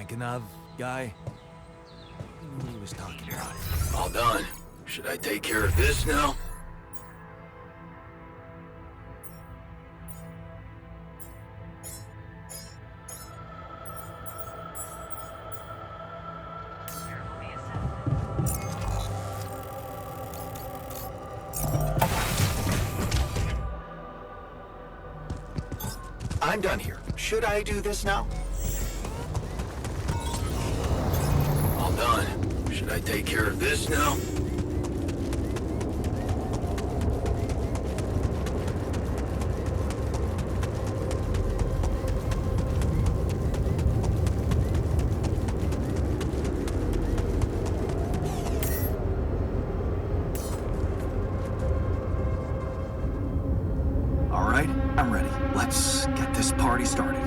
thinking of, guy? Who he was talking about? All done. Should I take care of this now? I'm done here. Should I do this now? All done. Should I take care of this now? All right, I'm ready. Let's get this party started.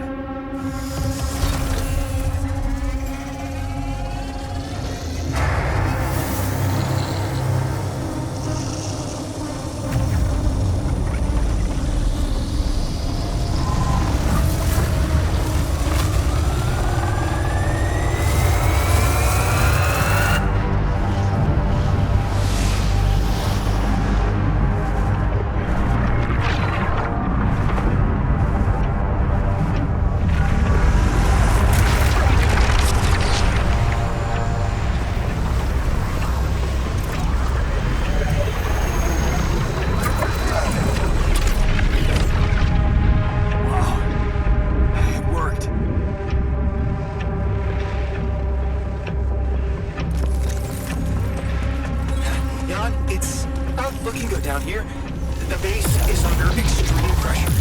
Looking good down here. The base is under extreme pressure.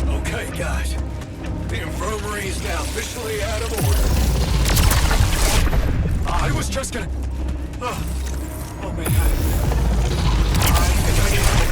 Okay, guys. The infirmary is now officially out of order. I was just gonna... Oh man. I think I need help.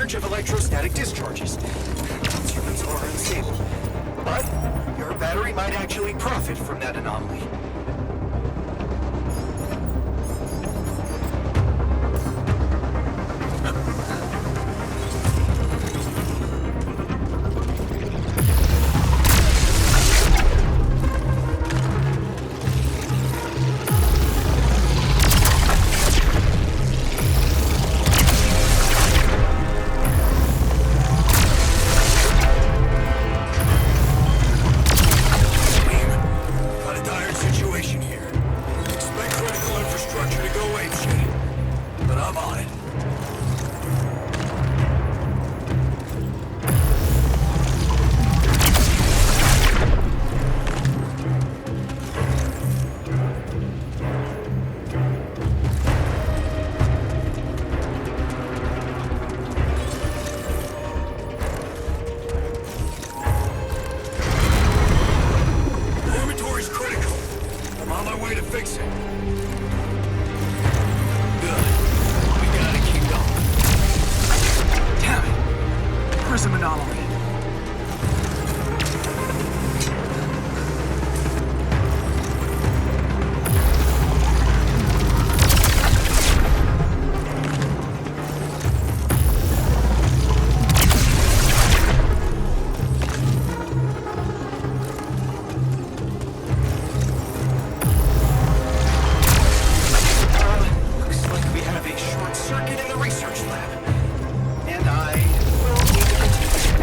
Of electrostatic discharges. Instruments are unstable, but your battery might actually profit from that anomaly. Circuit in the research lab. And I will need to continue.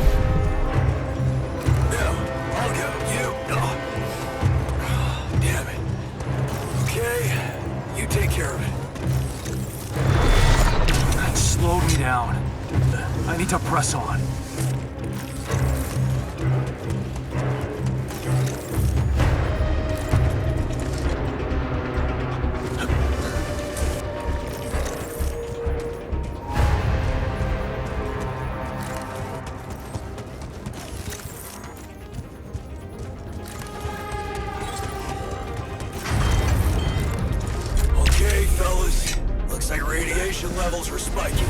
I need to press on. Okay, fellas. Looks like radiation levels are spiking.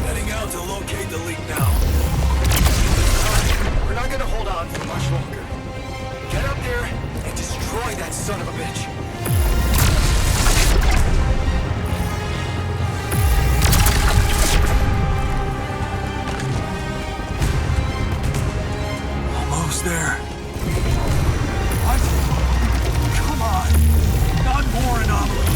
Heading out to locate the leak now. We're not gonna hold on for much longer. Get up there and destroy that son of a bitch. Almost there. What? Come on. Not more anomalies.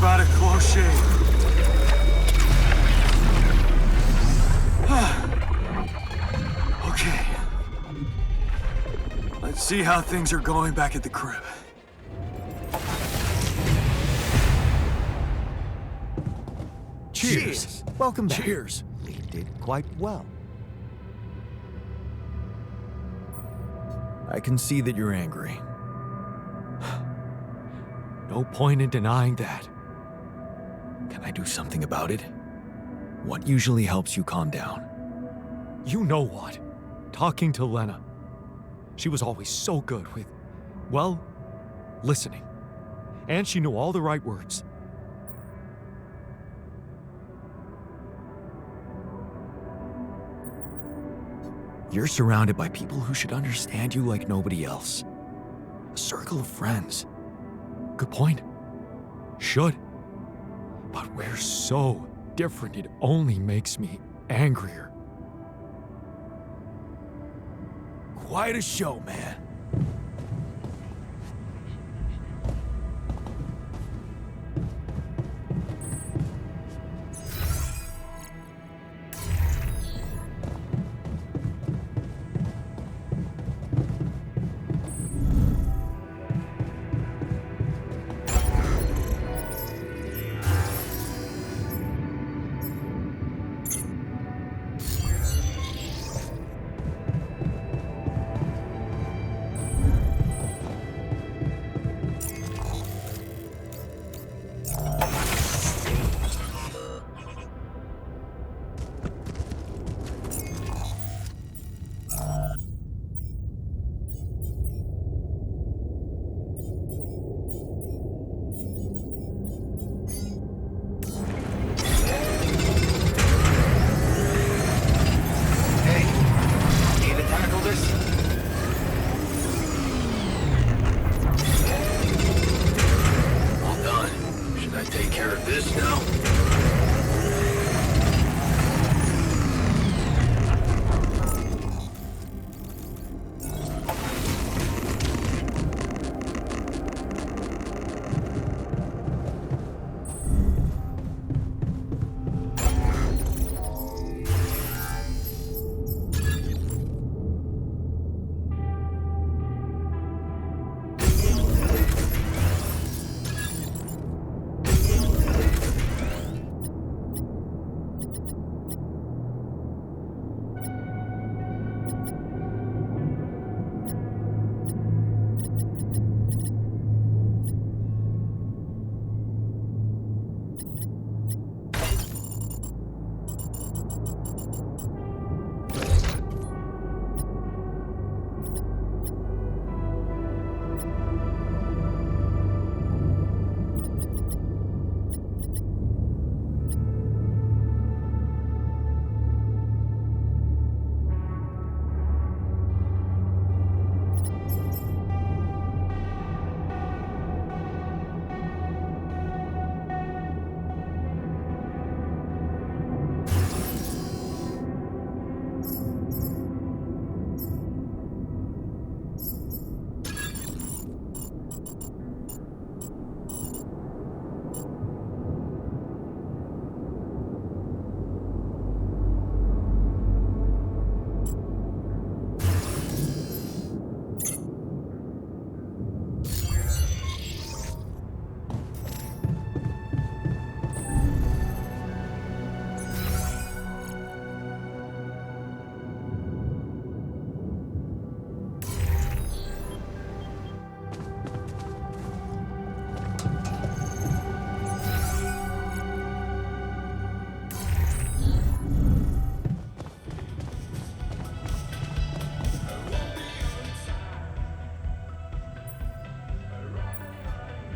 about a close shave. Okay. Let's see how things are going back at the crib. Cheers. Welcome back. Cheers. We did quite well. I can see that you're angry. No point in denying that. Can I do something about it? What usually helps you calm down? You know what? Talking to Lena. She was always so good with, well, listening. And she knew all the right words. You're surrounded by people who should understand you like nobody else. A circle of friends. Good point. Should. But we're so different, it only makes me angrier. Quite a show, man.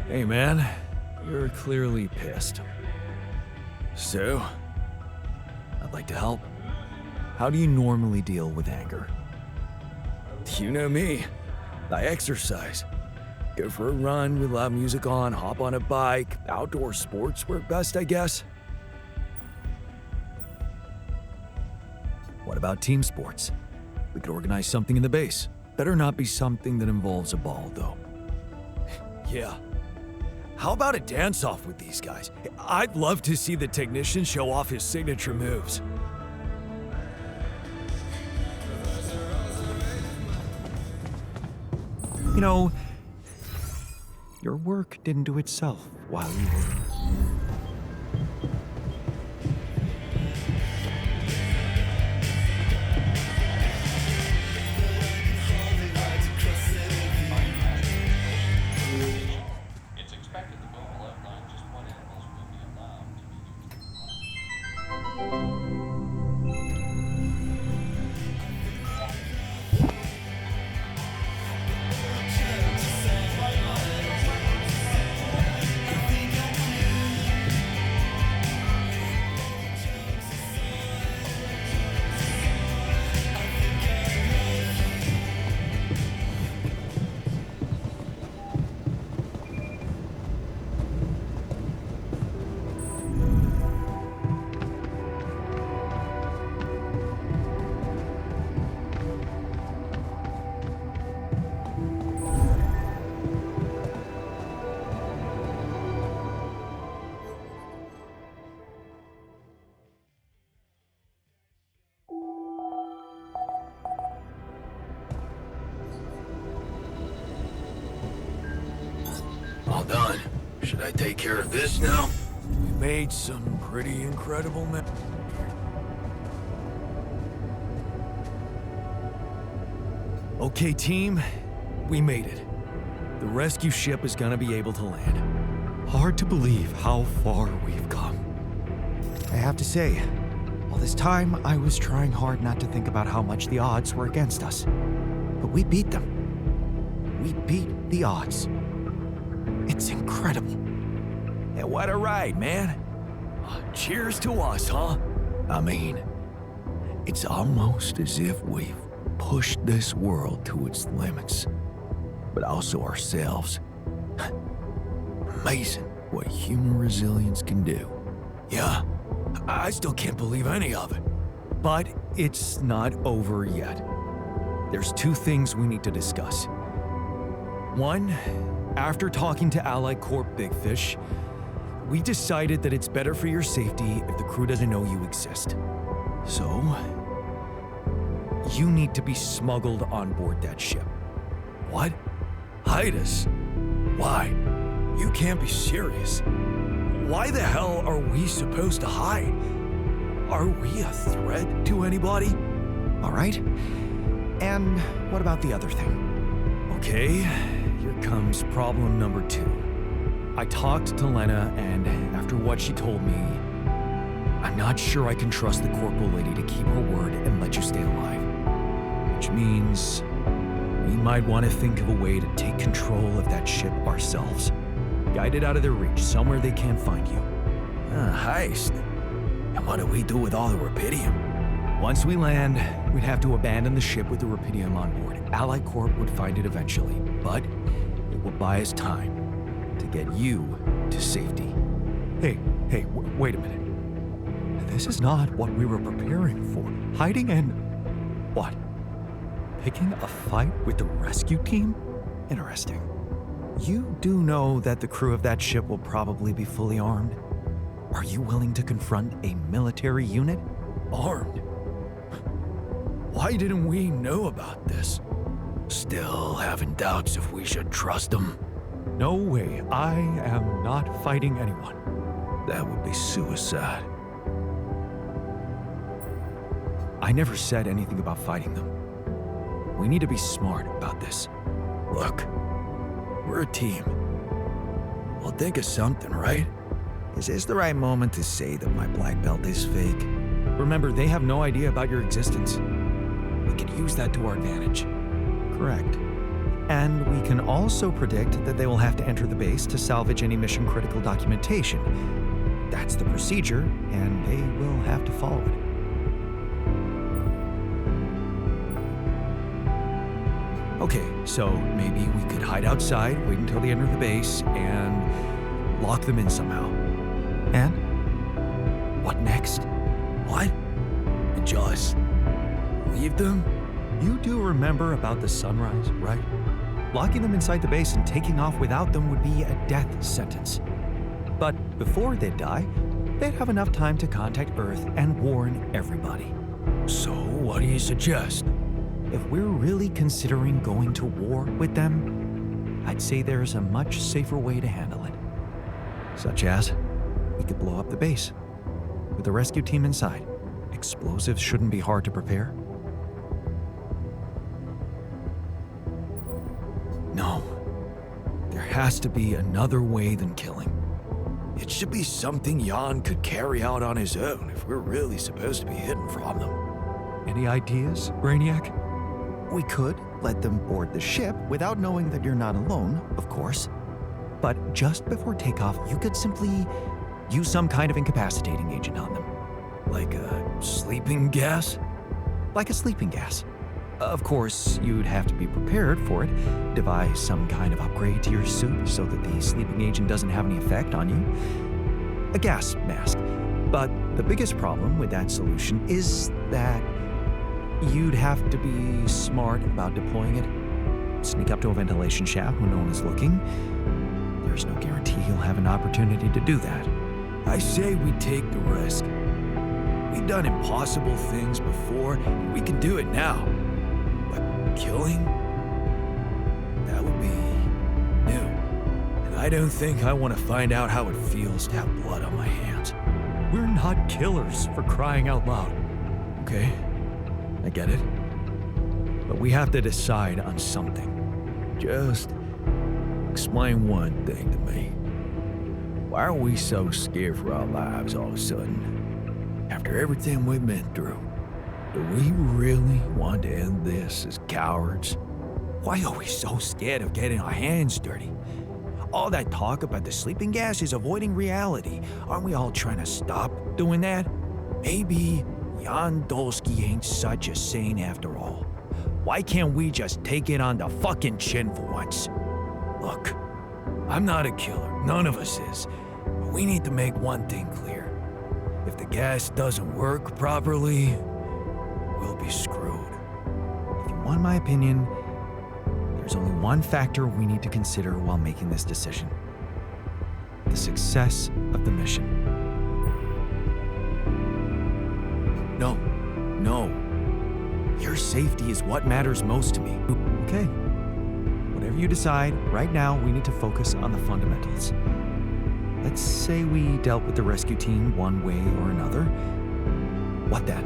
Hey man, you're clearly pissed. So, I'd like to help. How do you normally deal with anger? You know me. I exercise. Go for a run with loud music on, hop on a bike. Outdoor sports work best, I guess. What about team sports? We could organize something in the base. Better not be something that involves a ball, though. Yeah. How about a dance-off with these guys? I'd love to see the technician show off his signature moves. You know, your work didn't do itself while you were... All done. Should I take care of this now? We made some pretty incredible Okay, team, we made it. The rescue ship is gonna be able to land. Hard to believe how far we've come. I have to say, all this time I was trying hard not to think about how much the odds were against us. But we beat them. We beat the odds. It's incredible. Yeah, what a ride, man. Cheers to us, huh? I mean, it's almost as if we've pushed this world to its limits, but also ourselves. Amazing what human resilience can do. Yeah, I still can't believe any of it. But it's not over yet. There's two things we need to discuss. One, after talking to Allied Corp Big Fish, we decided that it's better for your safety if the crew doesn't know you exist. So, you need to be smuggled on board that ship. What? Hide us? Why? You can't be serious. Why the hell are we supposed to hide? Are we a threat to anybody? All right. And what about the other thing? Okay, here comes problem number 2. I talked to Lena, and after what she told me, I'm not sure I can trust the corporal lady to keep her word and let you stay alive. Which means we might want to think of a way to take control of that ship ourselves. Guide it out of their reach, somewhere they can't find you. A heist? And what do we do with all the rubidium? Once we land, we'd have to abandon the ship with the rubidium on board. Allied Corp would find it eventually, but it will buy us time to get you to safety. Hey, wait a minute. This is not what we were preparing for. Hiding and... what? Picking a fight with the rescue team? Interesting. You do know that the crew of that ship will probably be fully armed? Are you willing to confront a military unit? Armed? Why didn't we know about this? Still having doubts if we should trust them. No way. I am not fighting anyone. That would be suicide. I never said anything about fighting them. We need to be smart about this. Look, we're a team. We'll think of something, right? Is this the right moment to say that my black belt is fake? Remember, they have no idea about your existence. We could use that to our advantage. Correct. And we can also predict that they will have to enter the base to salvage any mission-critical documentation. That's the procedure, and they will have to follow it. Okay, so maybe we could hide outside, wait until they enter the base, and lock them in somehow. And? What next? What? Just leave them? You do remember about the sunrise, right? Locking them inside the base and taking off without them would be a death sentence. But before they'd die, they'd have enough time to contact Earth and warn everybody. So, what do you suggest? If we're really considering going to war with them, I'd say there's a much safer way to handle it. Such as, we could blow up the base with a rescue team inside. Explosives shouldn't be hard to prepare. No. There has to be another way than killing. It should be something Jan could carry out on his own if we're really supposed to be hidden from them. Any ideas, Brainiac? We could let them board the ship without knowing that you're not alone, of course. But just before takeoff, you could simply use some kind of incapacitating agent on them. Like a sleeping gas? Like a sleeping gas. Of course, you'd have to be prepared for it. Devise some kind of upgrade to your suit so that the sleeping agent doesn't have any effect on you. A gas mask. But the biggest problem with that solution is that you'd have to be smart about deploying it. Sneak up to a ventilation shaft when no one is looking. There's no guarantee you'll have an opportunity to do that. I say we take the risk. We've done impossible things before, and we can do it now. But killing? That would be new. And I don't think I want to find out how it feels to have blood on my hands. We're not killers, for crying out loud. Okay, I get it. But we have to decide on something. Just explain one thing to me. Why are we so scared for our lives all of a sudden? After everything we've been through, do we really want to end this as cowards? Why are we so scared of getting our hands dirty? All that talk about the sleeping gas is avoiding reality. Aren't we all trying to stop doing that? Maybe Jan Dolsky ain't such a saint after all. Why can't we just take it on the fucking chin for once? Look, I'm not a killer, none of us is. But we need to make one thing clear. If the gas doesn't work properly, we'll be screwed. If you want my opinion, there's only one factor we need to consider while making this decision. The success of the mission. No. Your safety is what matters most to me. Okay. Whatever you decide, right now we need to focus on the fundamentals. Let's say we dealt with the rescue team one way or another. What then?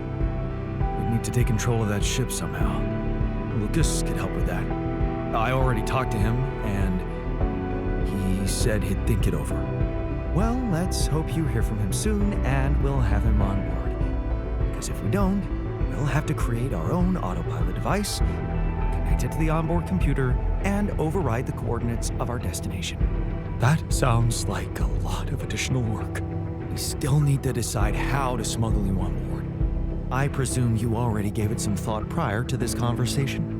We need to take control of that ship somehow. Lucas could help with that. I already talked to him, and he said he'd think it over. Well, let's hope you hear from him soon, and we'll have him on board. Because if we don't, we'll have to create our own autopilot device, connect it to the onboard computer, and override the coordinates of our destination. That sounds like a lot of additional work. We still need to decide how to smuggle you on board. I presume you already gave it some thought prior to this conversation.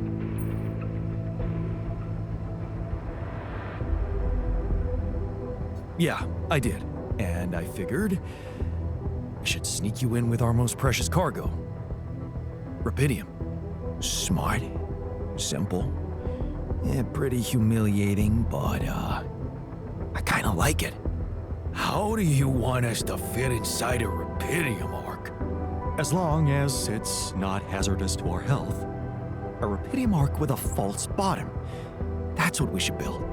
Yeah, I did. And I figured I should sneak you in with our most precious cargo. Rupidium. Smart. Simple. Yeah, pretty humiliating, but I kinda like it. How do you want us to fit inside a Rupidium arc? As long as it's not hazardous to our health. A Rupidium arc with a false bottom. That's what we should build.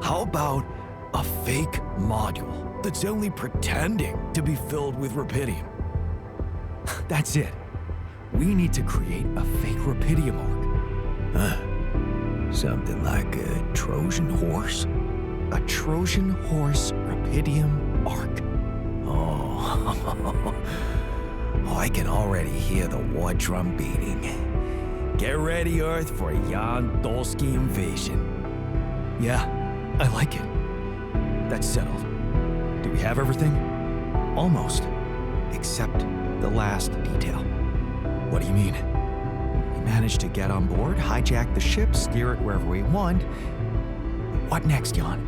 How about a fake module that's only pretending to be filled with Rupidium? That's it. We need to create a fake Rupidium arc. Huh. Something like a Trojan horse? A Trojan horse Rupidium arc. Oh, I can already hear the war drum beating. Get ready, Earth, for a Jan Dolsky invasion. Yeah, I like it. That's settled. Do we have everything? Almost. Except the last detail. What do you mean? We managed to get on board, hijack the ship, steer it wherever we want. What next, Jan?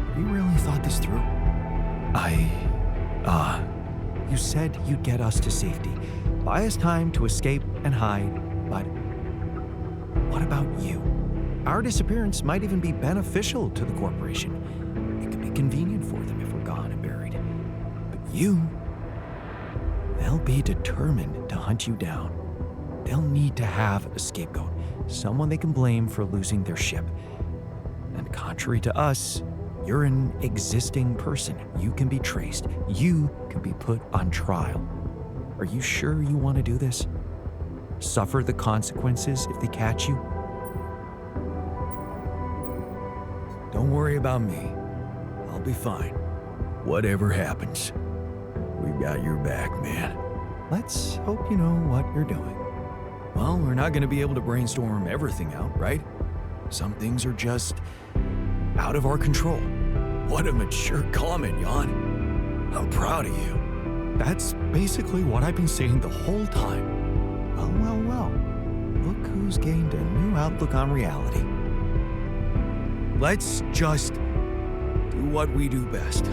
Have you really thought this through? You said you'd get us to safety, buy us time to escape and hide, but what about you? Our disappearance might even be beneficial to the corporation. It could be convenient for them if we're gone and buried. But they'll be determined to hunt you down. They'll need to have a scapegoat, someone they can blame for losing their ship. And contrary to us, you're an existing person. You can be traced. You can be put on trial. Are you sure you want to do this? Suffer the consequences if they catch you? Don't worry about me. I'll be fine. Whatever happens, we've got your back, man. Let's hope you know what you're doing. Well, we're not going to be able to brainstorm everything out, right? Some things are just out of our control. What a mature comment, Jan. I'm proud of you. That's basically what I've been saying the whole time. Well. Look who's gained a new outlook on reality. Let's just do what we do best.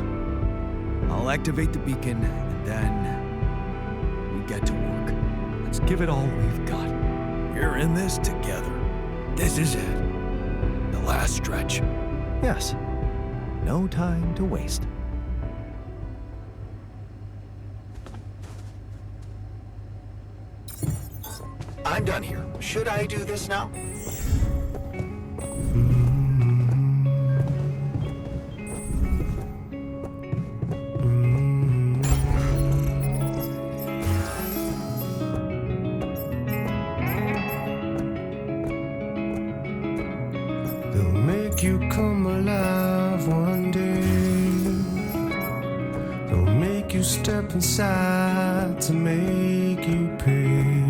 I'll activate the beacon, and then we get to work. Let's give it all we've got. We're in this together. This is it. The last stretch. Yes. No time to waste. I'm done here. Should I do this now? They'll make you come alive one day. They'll make you step inside to make you pay.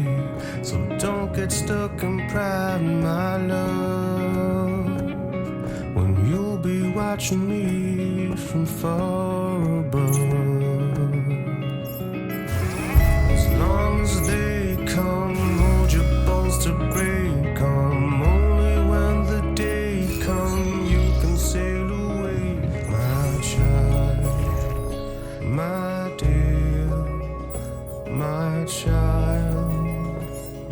So don't get stuck in pride, my love, when you'll be watching me from far above. As long as they come, hold your bones to break on. Only when the day comes, you can sail away, my child, my dear, my child.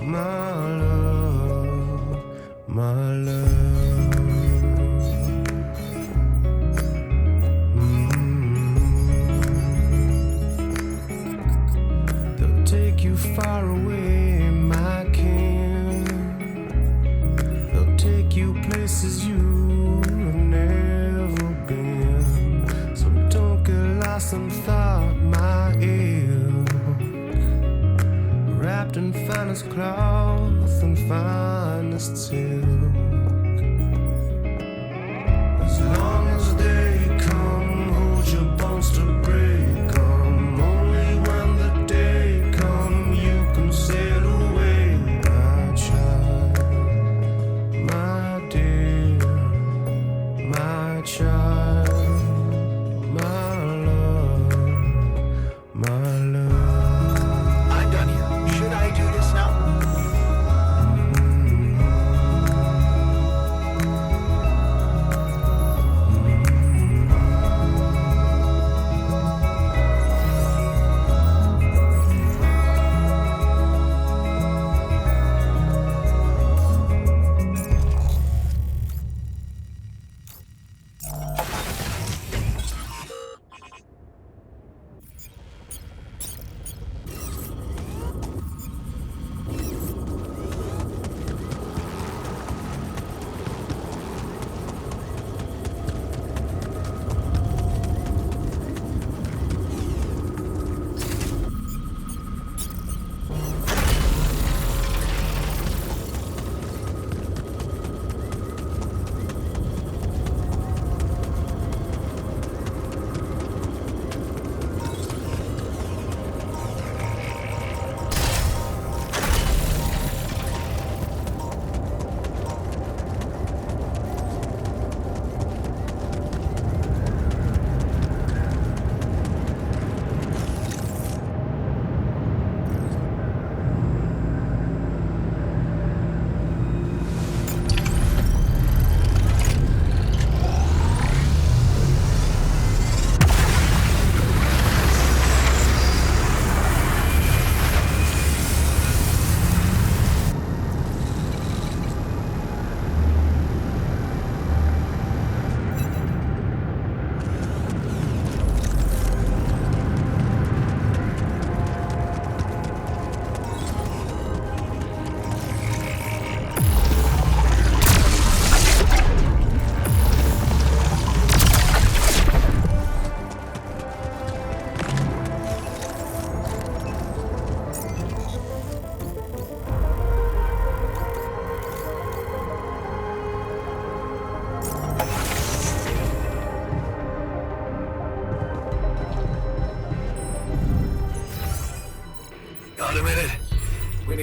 My love, my love. They'll take you far away, my king. They'll take you places you have never been. So don't get lost in thought, my ear. Wrapped in finest cloth and finest silk. As long as they come, hold your bones to break on. Only when the day comes, you can sail away, my child, my dear, my child, my love, my love. I'm done here. Should I do this now?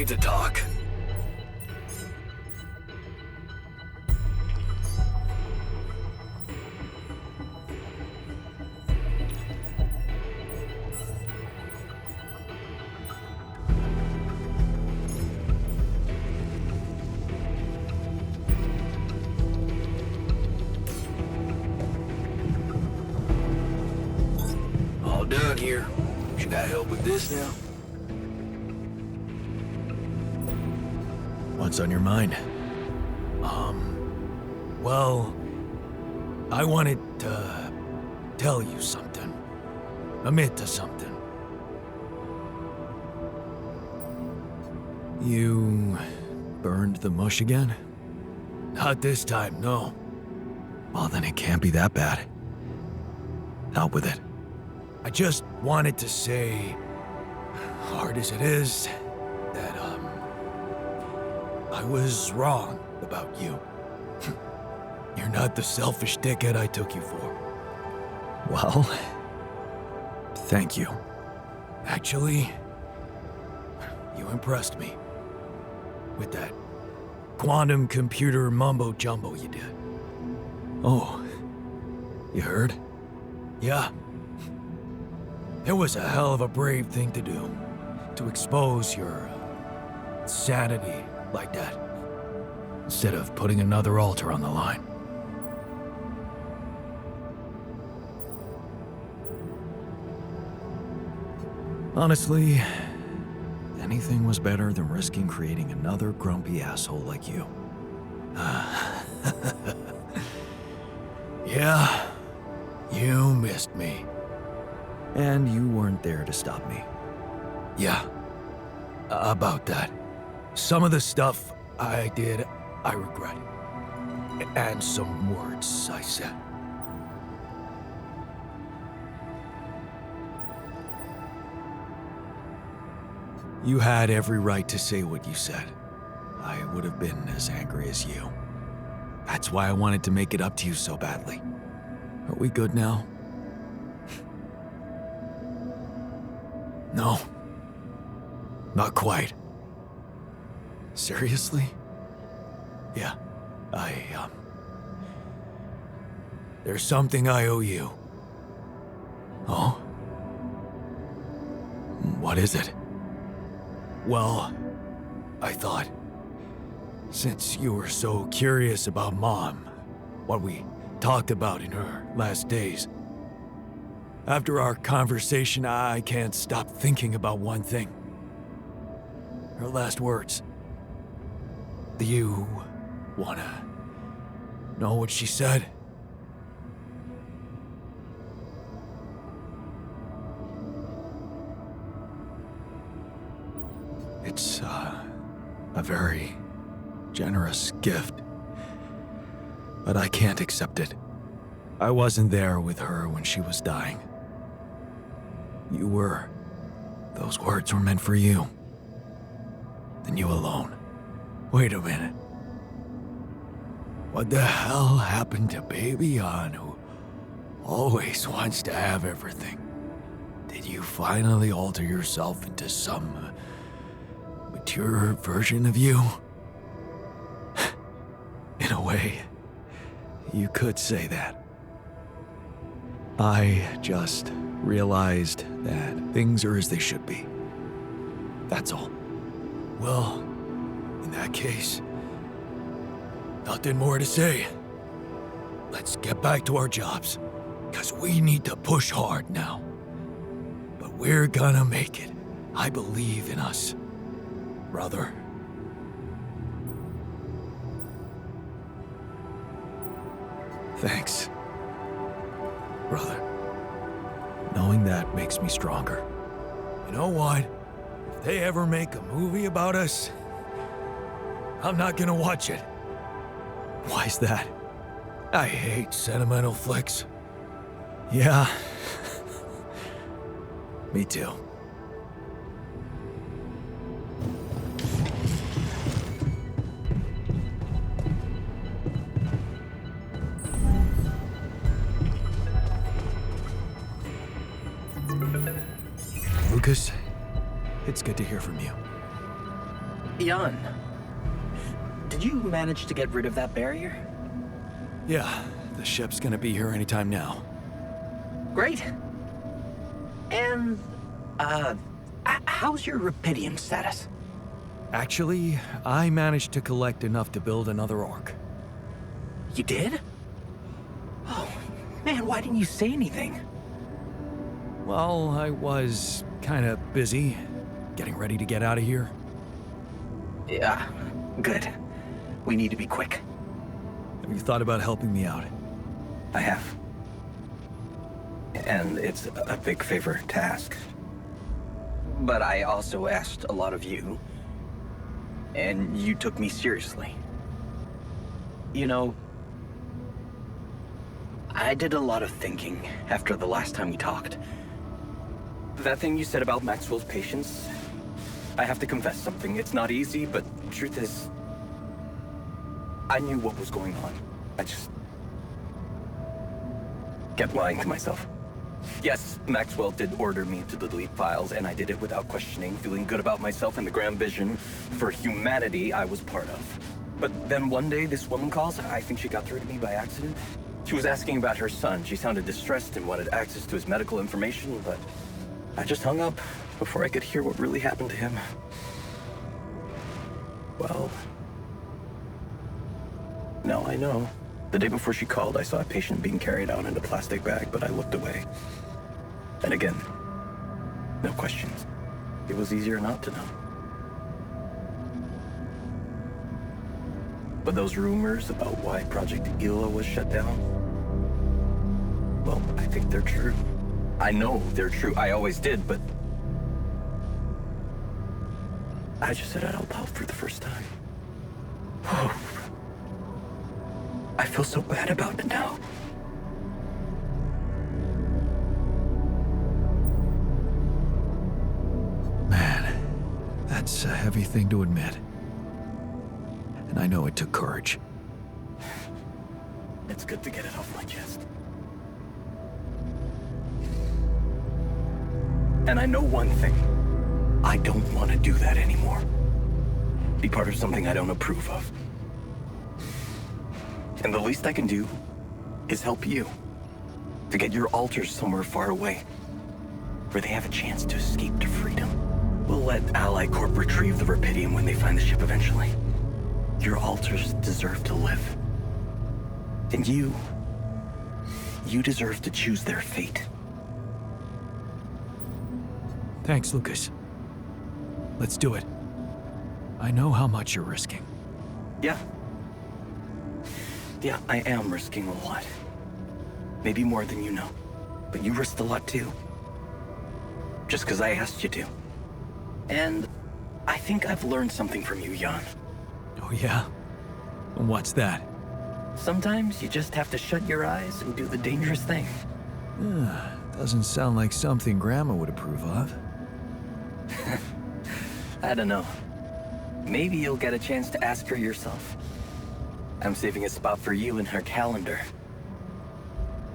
need to talk. All done here. Should I help with this now? What's on your mind? Well, I wanted to tell you something. Admit to something. You burned the mush again? Not this time, no. Well, then it can't be that bad. Out with it. I just wanted to say, hard as it is, that, I was wrong about you. You're not the selfish dickhead I took you for. Well, thank you. Actually, you impressed me. With that quantum computer mumbo-jumbo you did. Oh, you heard? Yeah. It was a hell of a brave thing to do. To expose your sanity like that. Instead of putting another altar on the line. Honestly, anything was better than risking creating another grumpy asshole like you. Yeah, you missed me. And you weren't there to stop me. Yeah, about that. Some of the stuff I did, I regret. And some words I said. You had every right to say what you said. I would have been as angry as you. That's why I wanted to make it up to you so badly. Are we good now? No. Not quite. Seriously? Yeah, there's something I owe you. Oh? What is it? Well, I thought, since you were so curious about Mom, what we talked about in her last days, after our conversation, I can't stop thinking about one thing. Her last words. Do you wanna know what she said? It's a very generous gift, but I can't accept it. I wasn't there with her when she was dying. You were. Those words were meant for you. And you alone. Wait a minute. What the hell happened to Baby An, who always wants to have everything? Did you finally alter yourself into some mature version of you? In a way, you could say that. I just realized that things are as they should be. That's all. Well, in that case, nothing more to say. Let's get back to our jobs, because we need to push hard now. But we're gonna make it. I believe in us, brother. Thanks, brother. Knowing that makes me stronger. You know what? If they ever make a movie about us, I'm not gonna watch it. Why's that? I hate sentimental flicks. Yeah. Me too. Lucas, it's good to hear from you. Jan, did you manage to get rid of that barrier? Yeah, the ship's gonna be here anytime now. Great. And, how's your rubidium status? Actually, I managed to collect enough to build another arc. You did? Oh, man, why didn't you say anything? Well, I was kinda busy getting ready to get out of here. Yeah, good. We need to be quick. Have you thought about helping me out? I have. And it's a big favor to ask. But I also asked a lot of you, and you took me seriously. You know, I did a lot of thinking after the last time we talked. That thing you said about Maxwell's patience, I have to confess something. It's not easy, but the truth is, I knew what was going on. I just kept lying to myself. Yes, Maxwell did order me to delete files, and I did it without questioning, feeling good about myself and the grand vision for humanity I was part of. But then one day, this woman calls. I think she got through to me by accident. She was asking about her son. She sounded distressed and wanted access to his medical information, but I just hung up before I could hear what really happened to him. Well, now I know. The day before she called, I saw a patient being carried out in a plastic bag, but I looked away. And again, no questions. It was easier not to know. But those rumors about why Project Ela was shut down, well, I think they're true. I know they're true. I always did, but I just said it out loud for the first time. Oh. I feel so bad about it now. Man, that's a heavy thing to admit. And I know it took courage. It's good to get it off my chest. And I know one thing. I don't want to do that anymore. Be part of something I don't approve of. And the least I can do is help you to get your alters somewhere far away, where they have a chance to escape to freedom. We'll let Ally Corp retrieve the rubidium when they find the ship eventually. Your alters deserve to live. And you deserve to choose their fate. Thanks, Lucas. Let's do it. I know how much you're risking. Yeah, I am risking a lot. Maybe more than you know. But you risked a lot too. Just because I asked you to. And I think I've learned something from you, Jan. Oh yeah? And what's that? Sometimes you just have to shut your eyes and do the dangerous thing. Doesn't sound like something Grandma would approve of. I don't know. Maybe you'll get a chance to ask her yourself. I'm saving a spot for you in her calendar.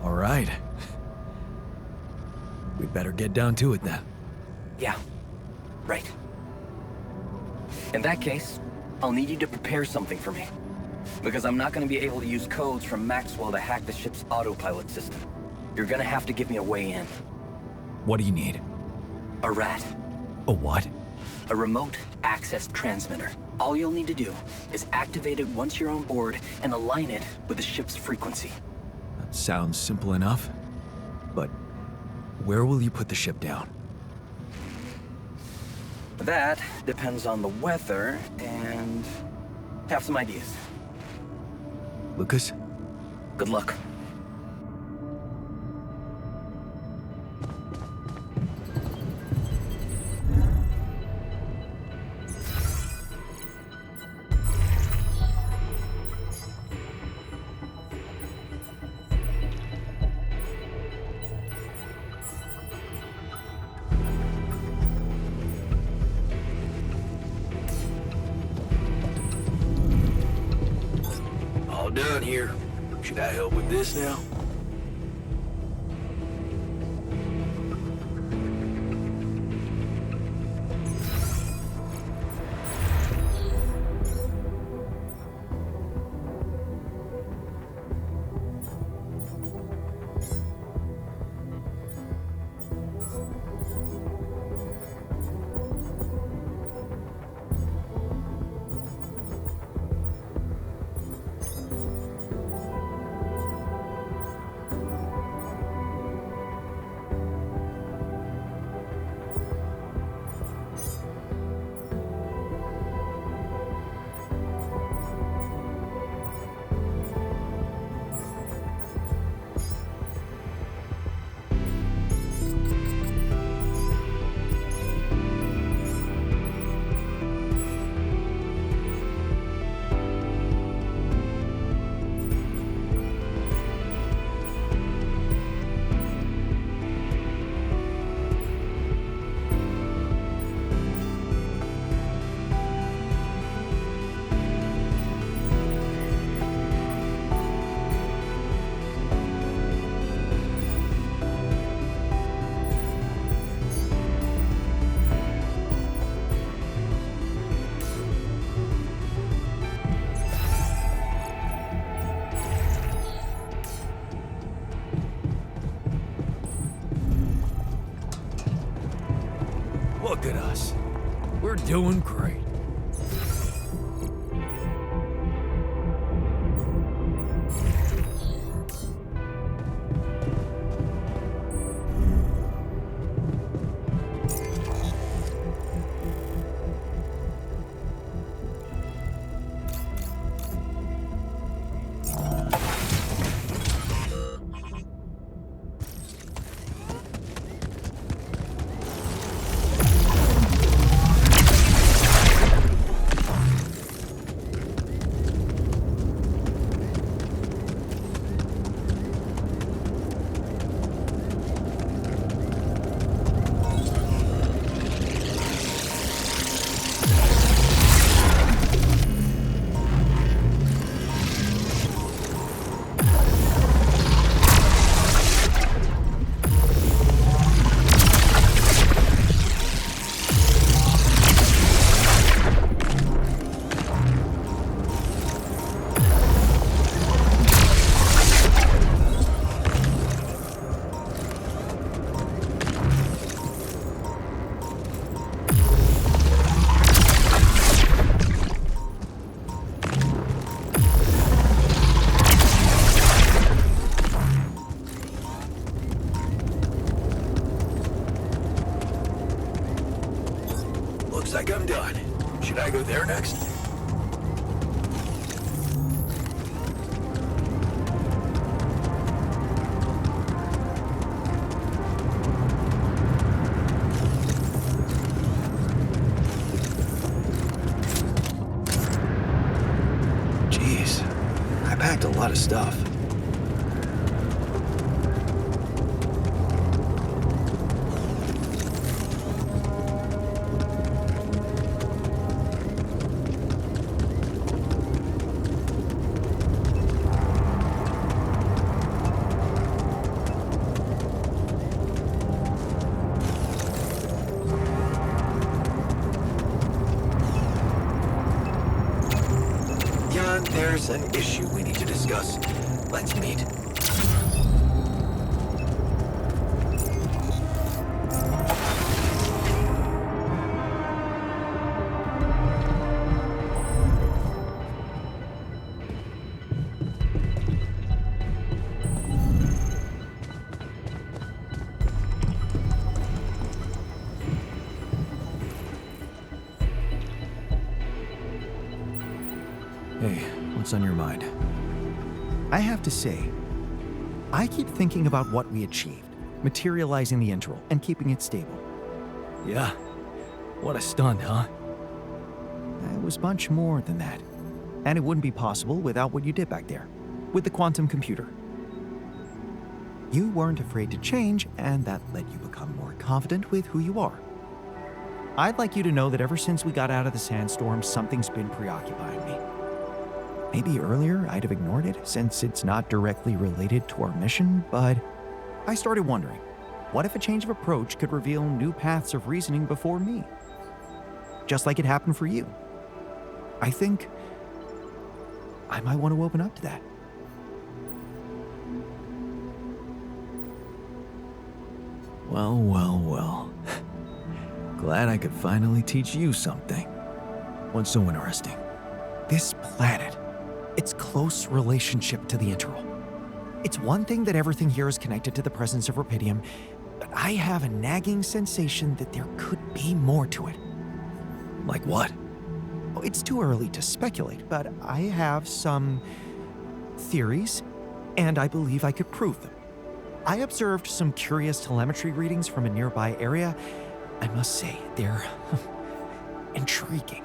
All right. We'd better get down to it then. Yeah, right. In that case, I'll need you to prepare something for me. Because I'm not going to be able to use codes from Maxwell to hack the ship's autopilot system. You're going to have to give me a way in. What do you need? A rat. A what? A remote access transmitter. All you'll need to do is activate it once you're on board and align it with the ship's frequency. That sounds simple enough. But where will you put the ship down? That depends on the weather and have some ideas. Lucas? Good luck. All done here. Should I help with this now? Look at us. We're doing great. Looks like I'm done. Should I go there next? Jeez, I packed a lot of stuff. There's an issue we need to discuss. Let's meet. Hey, what's on your mind? I have to say, I keep thinking about what we achieved, materializing the interval and keeping it stable. Yeah. What a stunt, huh? It was much more than that. And it wouldn't be possible without what you did back there, with the quantum computer. You weren't afraid to change, and that let you become more confident with who you are. I'd like you to know that ever since we got out of the sandstorm, something's been preoccupying me. Maybe earlier I'd have ignored it since it's not directly related to our mission, but I started wondering, what if a change of approach could reveal new paths of reasoning before me? Just like it happened for you. I think I might want to open up to that. Well, well, well. Glad I could finally teach you something. What's so interesting? This planet, its close relationship to the interval. It's one thing that everything here is connected to the presence of rubidium, but I have a nagging sensation that there could be more to it. Like what? It's too early to speculate, but I have some theories, and I believe I could prove them. I observed some curious telemetry readings from a nearby area. I must say, they're intriguing.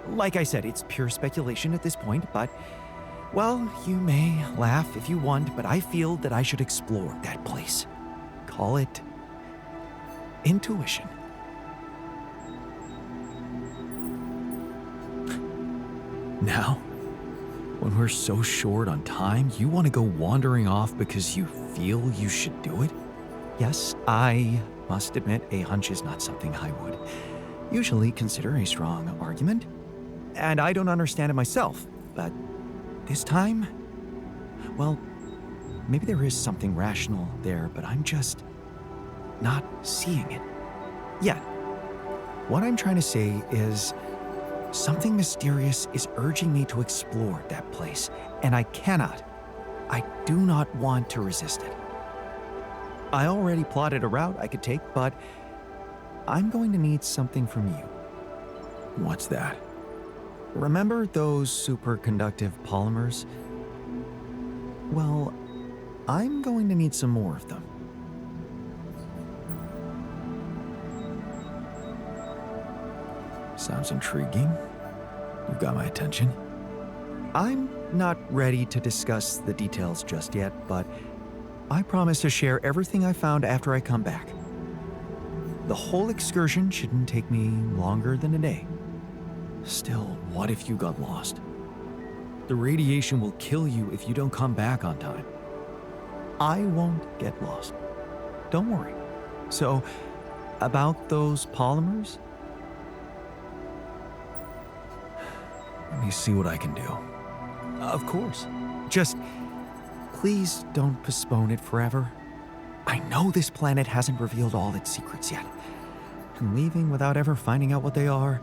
Like I said, it's pure speculation at this point, but, well, you may laugh if you want, but I feel that I should explore that place. Call it intuition. Now, when we're so short on time, you want to go wandering off because you feel you should do it? Yes, I must admit a hunch is not something I would usually consider a strong argument. And I don't understand it myself, but this time, well, maybe there is something rational there, but I'm just not seeing it yet. What I'm trying to say is something mysterious is urging me to explore that place, and I do not want to resist it. I already plotted a route I could take, but I'm going to need something from you. What's that? Remember those superconductive polymers? Well, I'm going to need some more of them. Sounds intriguing. You've got my attention. I'm not ready to discuss the details just yet, but I promise to share everything I found after I come back. The whole excursion shouldn't take me longer than a day. Still, what if you got lost? The radiation will kill you if you don't come back on time. I won't get lost. Don't worry. So, about those polymers? Let me see what I can do. Of course. Just please don't postpone it forever. I know this planet hasn't revealed all its secrets yet, and leaving without ever finding out what they are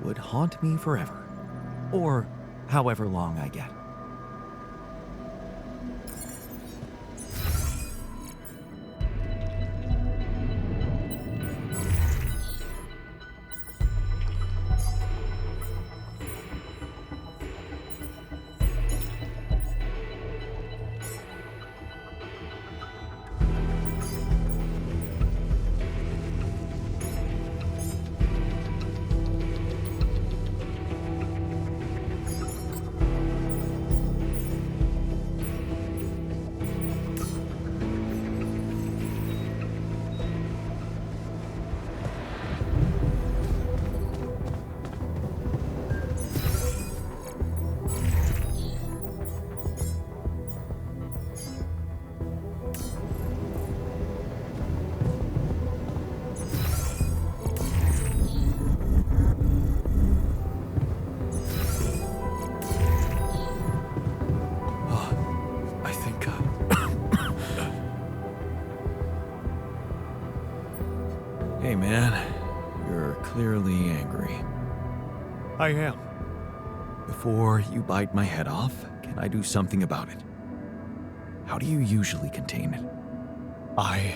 would haunt me forever. Or however long I get. Hey man, you're clearly angry. I am. Before you bite my head off, can I do something about it? How do you usually contain it? I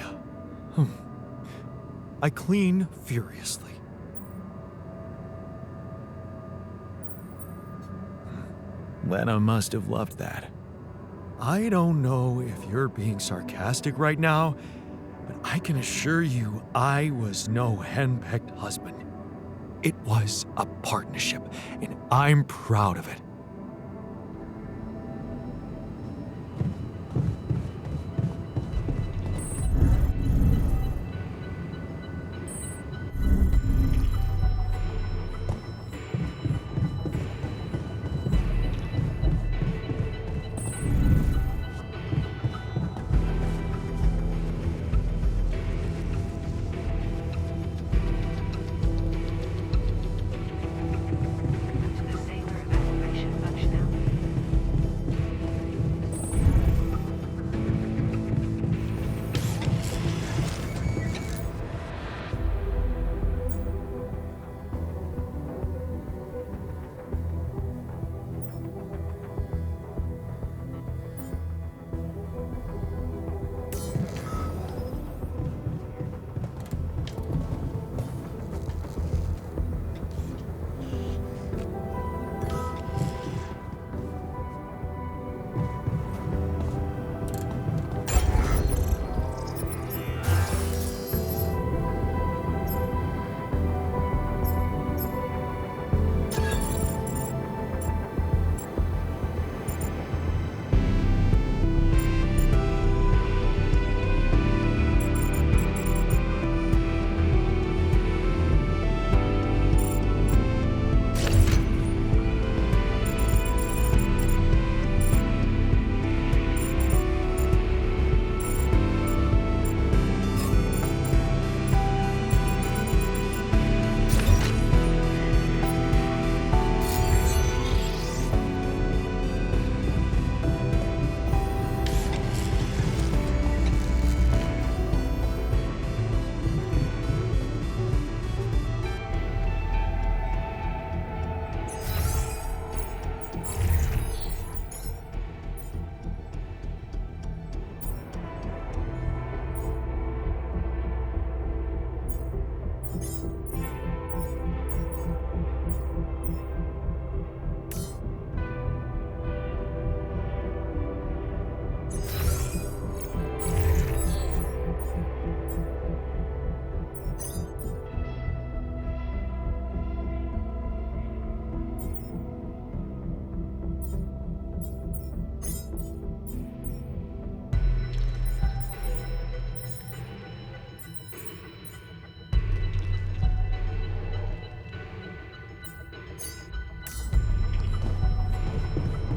clean furiously. Lena must have loved that. I don't know if you're being sarcastic right now, but I can assure you I was no henpecked husband. It was a partnership, and I'm proud of it. The sailor evacuation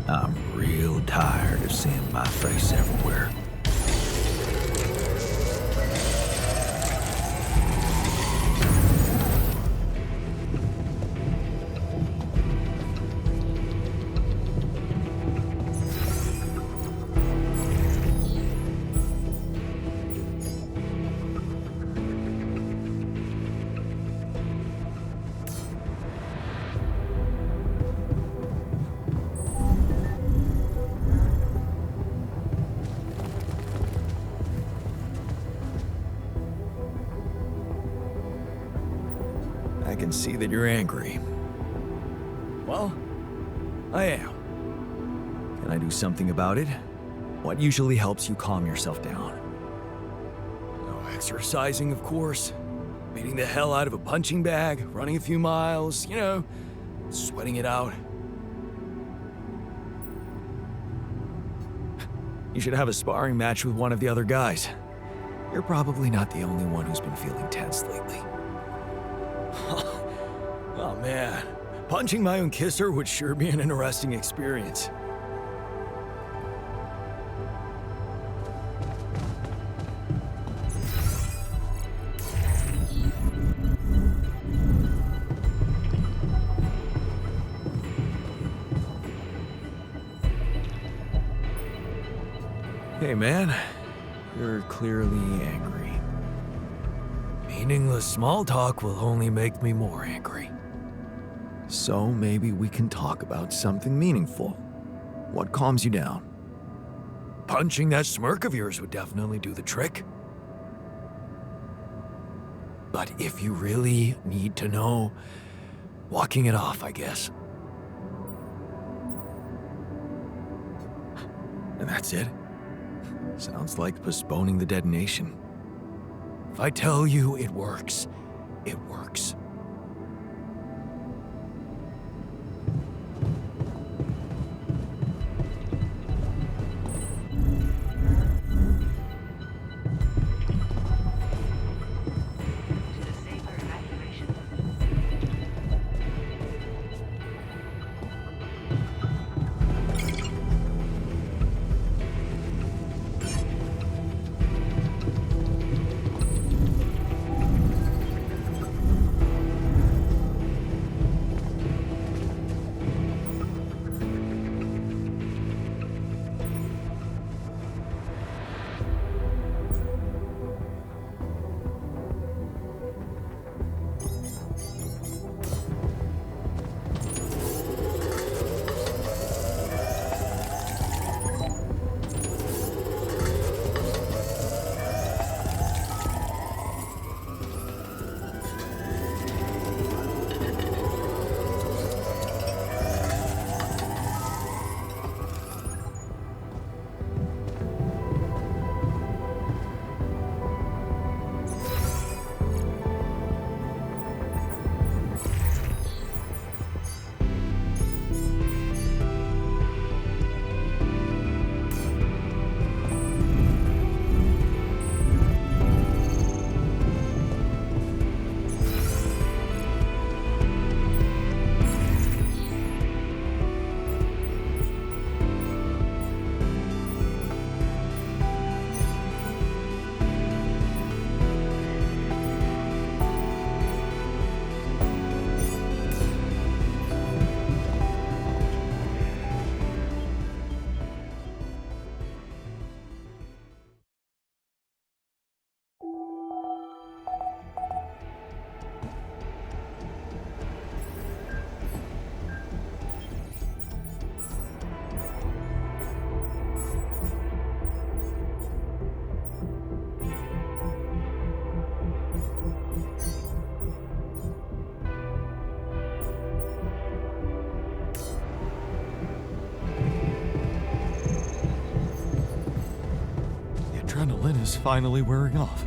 I'm real tired of seeing my face everywhere. I can see that you're angry. Well, I am. Can I do something about it? What usually helps you calm yourself down? No exercising, of course. Beating the hell out of a punching bag, running a few miles, you know, sweating it out. You should have a sparring match with one of the other guys. You're probably not the only one who's been feeling tense lately. Oh man, punching my own kisser would sure be an interesting experience. Hey man, you're clearly angry. Meaningless small talk will only make me more angry. So maybe we can talk about something meaningful. What calms you down? Punching that smirk of yours would definitely do the trick. But if you really need to know, walking it off, I guess. And that's it? Sounds like postponing the detonation. If I tell you it works, it works. Adrenaline is finally wearing off.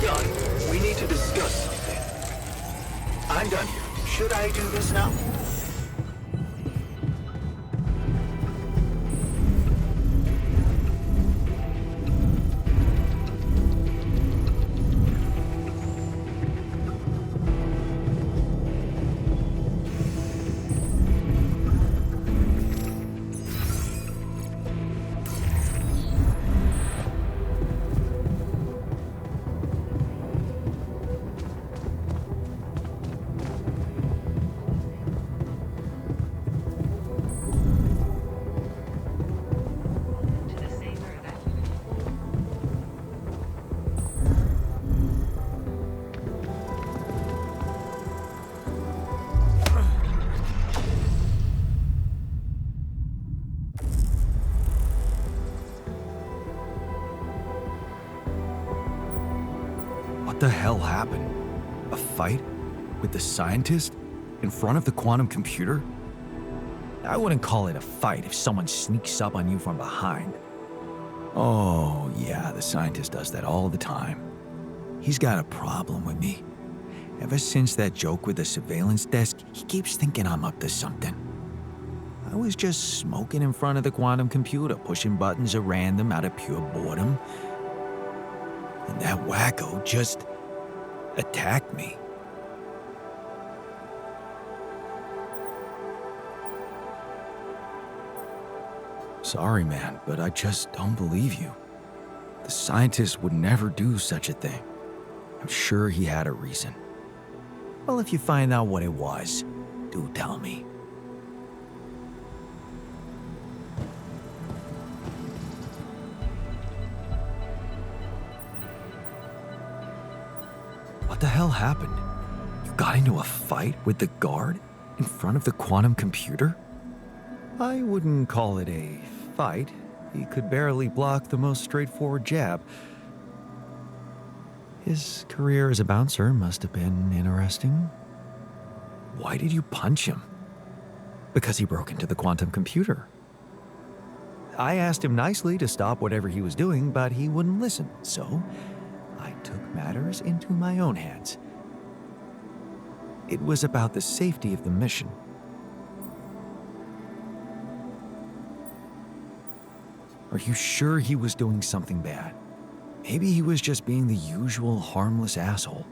Gun, we need to discuss something. I'm done here. Should I do this now? What the hell happened? A fight with the scientist in front of the quantum computer? I wouldn't call it a fight if someone sneaks up on you from behind. Oh, yeah, the scientist does that all the time. He's got a problem with me. Ever since that joke with the surveillance desk, he keeps thinking I'm up to something. I was just smoking in front of the quantum computer, pushing buttons at random out of pure boredom. And that wacko just attacked me. Sorry, man, but I just don't believe you. The scientist would never do such a thing. I'm sure he had a reason. Well, if you find out what it was, do tell me. What the hell happened? You got into a fight with the guard in front of the quantum computer? I wouldn't call it a fight. He could barely block the most straightforward jab. His career as a bouncer must have been interesting. Why did you punch him? Because he broke into the quantum computer. I asked him nicely to stop whatever he was doing, but he wouldn't listen, so I took matters into my own hands. It was about the safety of the mission. Are you sure he was doing something bad? Maybe he was just being the usual harmless asshole.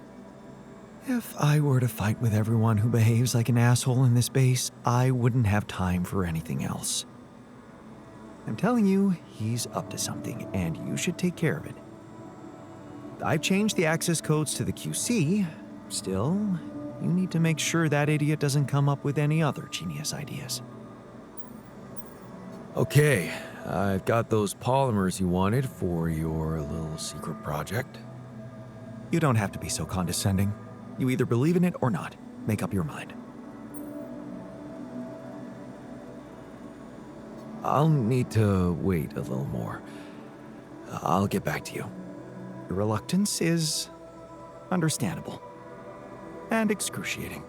If I were to fight with everyone who behaves like an asshole in this base, I wouldn't have time for anything else. I'm telling you, he's up to something, and you should take care of it. I've changed the access codes to the QC. Still, you need to make sure that idiot doesn't come up with any other genius ideas. Okay, I've got those polymers you wanted for your little secret project. You don't have to be so condescending. You either believe in it or not. Make up your mind. I'll need to wait a little more. I'll get back to you. Your reluctance is understandable and excruciating.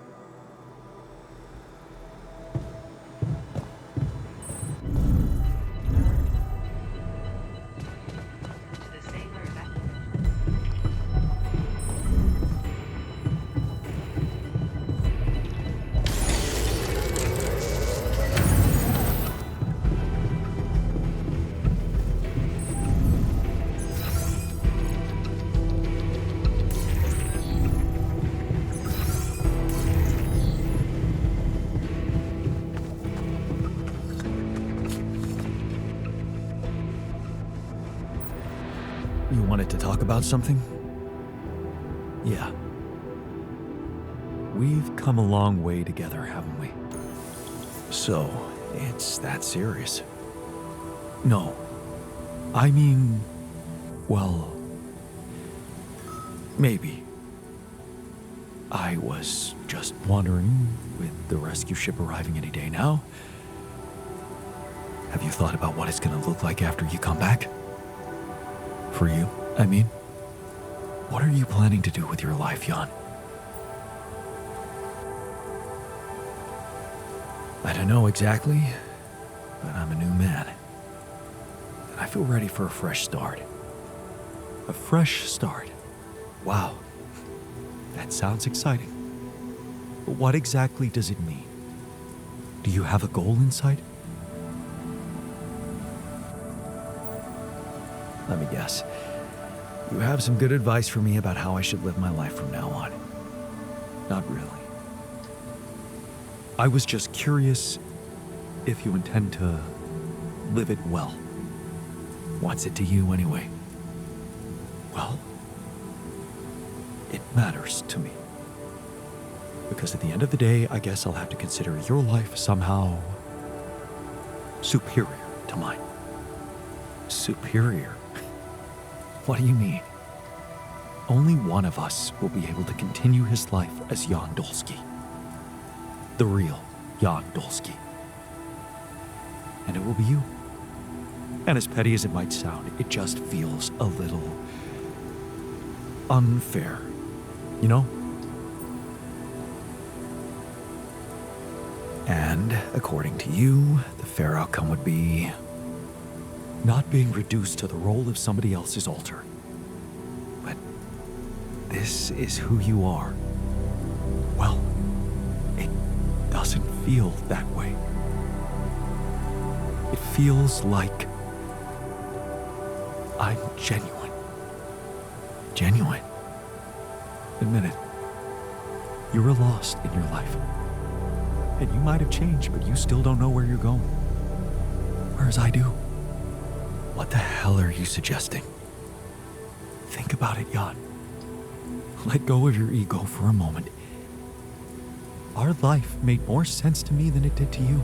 You wanted to talk about something? Yeah. We've come a long way together, haven't we? So, it's that serious? No. I mean, well, maybe. I was just wondering, with the rescue ship arriving any day now, have you thought about what it's gonna look like after you come back? For you, I mean. What are you planning to do with your life, Jan? I don't know exactly, but I'm a new man. And I feel ready for a fresh start. A fresh start. Wow. That sounds exciting. What exactly does it mean? Do you have a goal in sight? Let me guess. You have some good advice for me about how I should live my life from now on. Not really. I was just curious if you intend to live it well. What's it to you anyway? Well, it matters to me. Because at the end of the day, I guess I'll have to consider your life somehow superior to mine. Superior? What do you mean? Only one of us will be able to continue his life as Jan Dolsky. The real Jan Dolsky. And it will be you. And as petty as it might sound, it just feels a little unfair, you know? And according to you, the fair outcome would be not being reduced to the role of somebody else's altar. But this is who you are. Well, it doesn't feel that way. It feels like I'm genuine. Genuine? Admit it. You were lost in your life. And you might have changed, but you still don't know where you're going. Whereas I do. What the hell are you suggesting? Think about it, Jan. Let go of your ego for a moment. Our life made more sense to me than it did to you.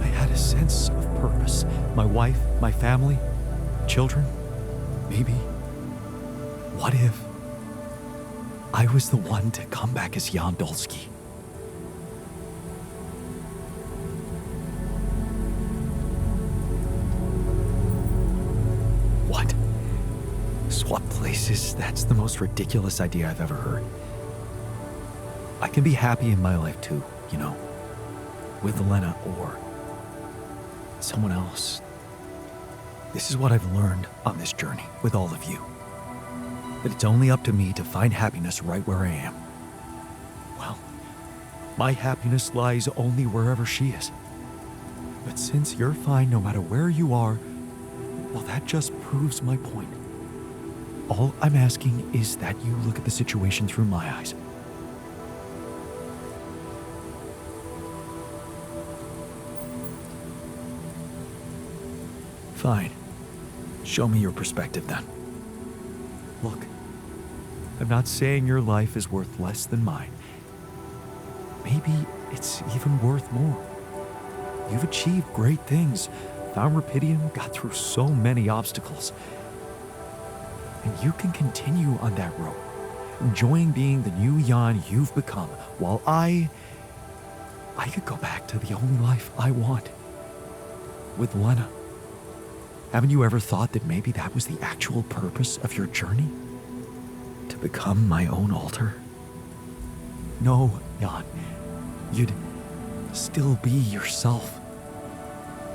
I had a sense of purpose. My wife, my family, children. Maybe. What if I was the one to come back as Jan Dolsky? What? Swap places? That's the most ridiculous idea I've ever heard. I can be happy in my life too, you know, with Elena or someone else. This is what I've learned on this journey with all of you. That it's only up to me to find happiness right where I am. Well, my happiness lies only wherever she is. But since you're fine no matter where you are, well, that just proves my point. All I'm asking is that you look at the situation through my eyes. Fine. Show me your perspective then. Look, I'm not saying your life is worth less than mine. Maybe it's even worth more. You've achieved great things, found Rapidium, got through so many obstacles. And you can continue on that road, enjoying being the new Jan you've become, while I could go back to the only life I want, with Lena. Haven't you ever thought that maybe that was the actual purpose of your journey? To become my own altar? No, Jan. You'd still be yourself.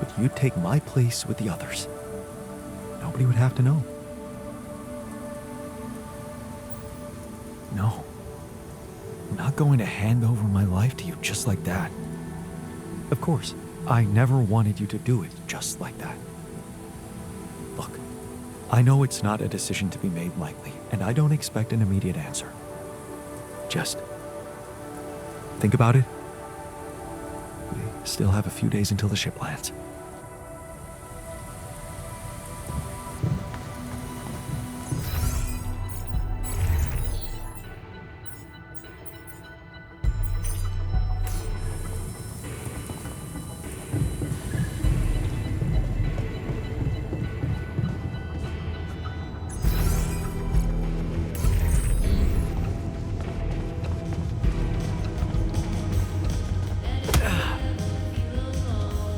But you'd take my place with the others. Nobody would have to know. No. I'm not going to hand over my life to you just like that. Of course, I never wanted you to do it just like that. Look, I know it's not a decision to be made lightly, and I don't expect an immediate answer. Just think about it. We still have a few days until the ship lands.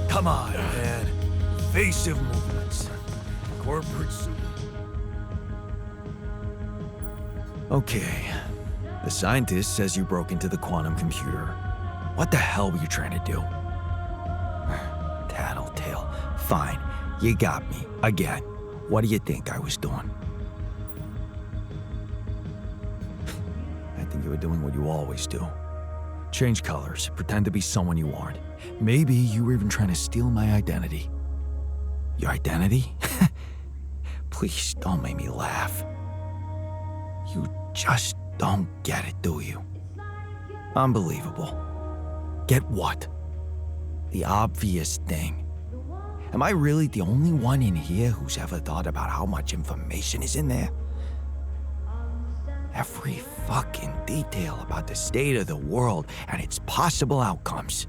Come on, man. Evasive movements. Corporate suit. Okay. The scientist says you broke into the quantum computer. What the hell were you trying to do? Tattletale. Fine. You got me. Again. What do you think I was doing? I think you were doing what you always do. Change colors, pretend to be someone you aren't. Maybe you were even trying to steal my identity. Your identity? Please don't make me laugh. You just don't get it, do you? Unbelievable. Get what? The obvious thing. Am I really the only one in here who's ever thought about how much information is in there? Every fucking detail about the state of the world and its possible outcomes.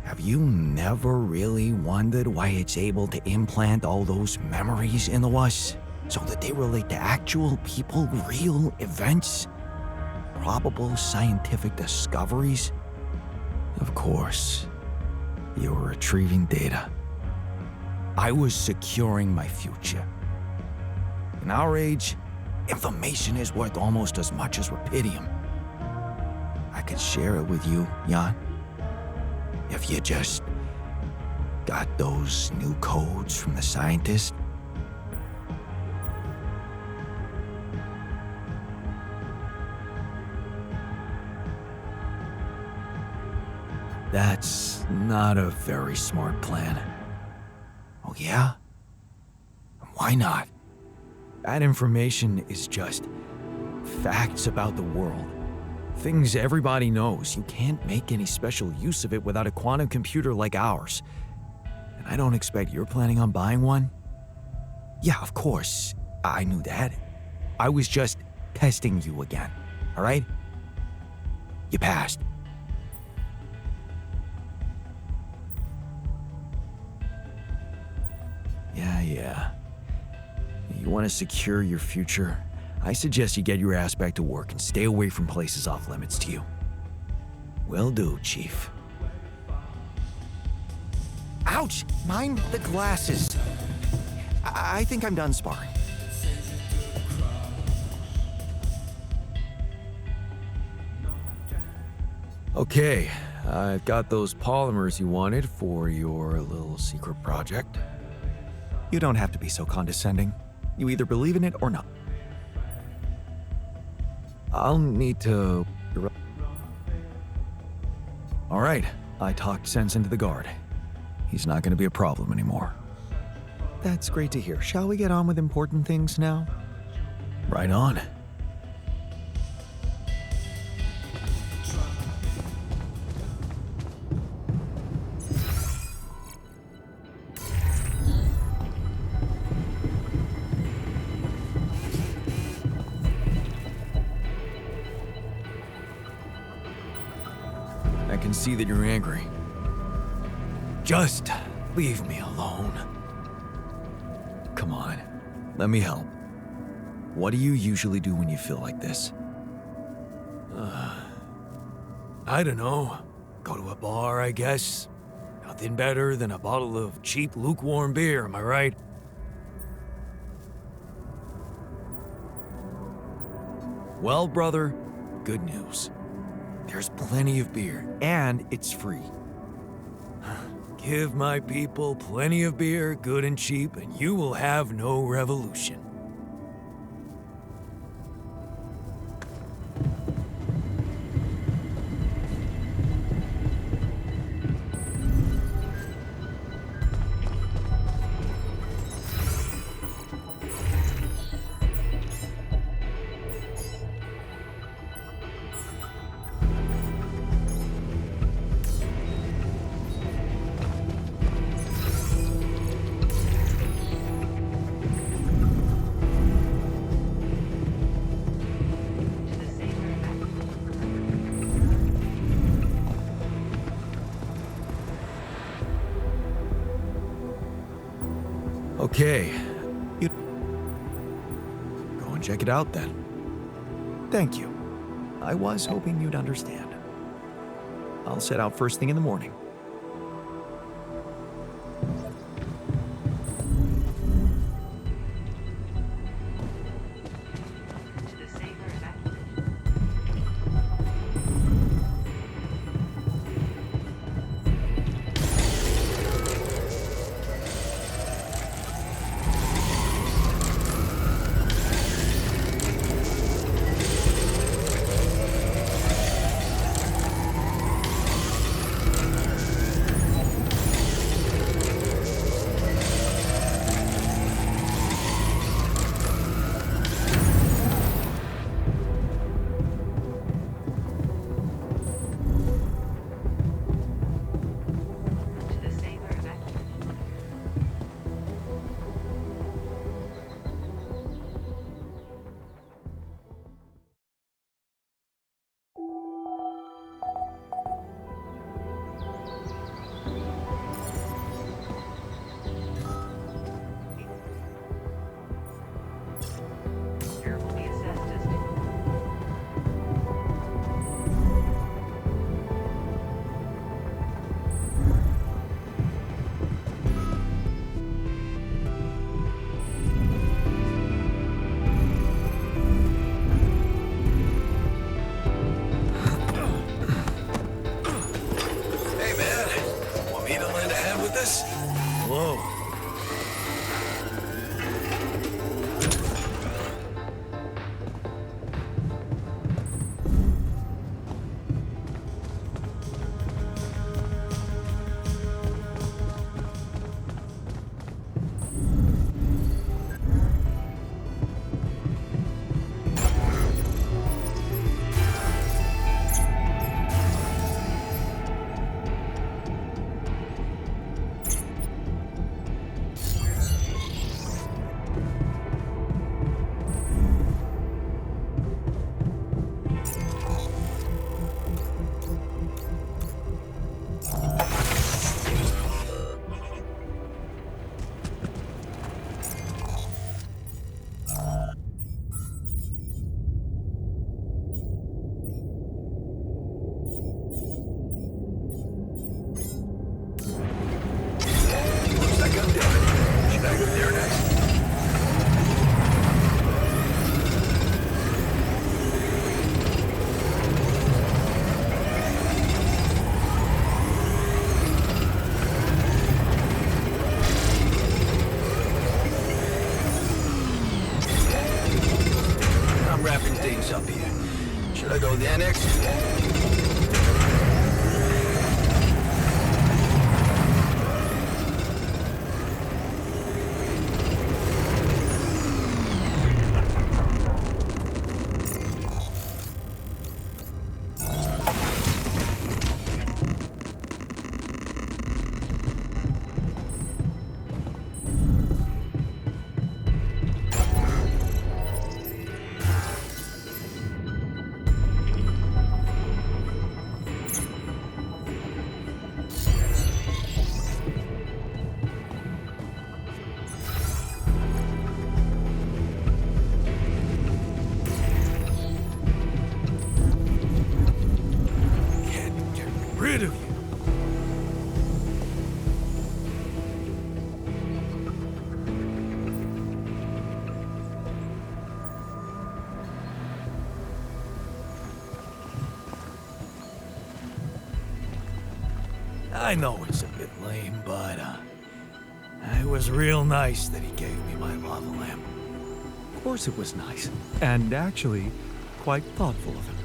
Have you never really wondered why it's able to implant all those memories into us so that they relate to actual people, real events, probable scientific discoveries? Of course, you were retrieving data. I was securing my future. In our age, information is worth almost as much as rupidium. I could share it with you, Jan, if you just got those new codes from the scientist. That's not a very smart plan. Oh yeah? Why not? That information is just facts about the world. Things everybody knows. You can't make any special use of it without a quantum computer like ours. And I don't expect you're planning on buying one. Yeah, of course. I knew that. I was just testing you again, all right? You passed. Yeah. You want to secure your future? I suggest you get your ass back to work and stay away from places off limits to you. Will do, Chief. Ouch! Mind the glasses. I think I'm done sparring. Okay, I've got those polymers you wanted for your little secret project. You don't have to be so condescending. You either believe in it or not. I'll need to... All right, I talked sense into the guard. He's not going to be a problem anymore. That's great to hear. Shall we get on with important things now? Right on. I can see that you're angry. Just leave me alone. Come on, let me help. What do you usually do when you feel like this? I don't know. Go to a bar, I guess. Nothing better than a bottle of cheap, lukewarm beer, am I right? Well, brother, good news. There's plenty of beer, and it's free. Give my people plenty of beer, good and cheap, and you will have no revolution. Okay, you go and check it out then. Thank you. I was hoping you'd understand. I'll set out first thing in the morning. go there next? Rid of you. I know it's a bit lame, but it was real nice that he gave me my lava lamp. Of course it was nice, and actually quite thoughtful of him.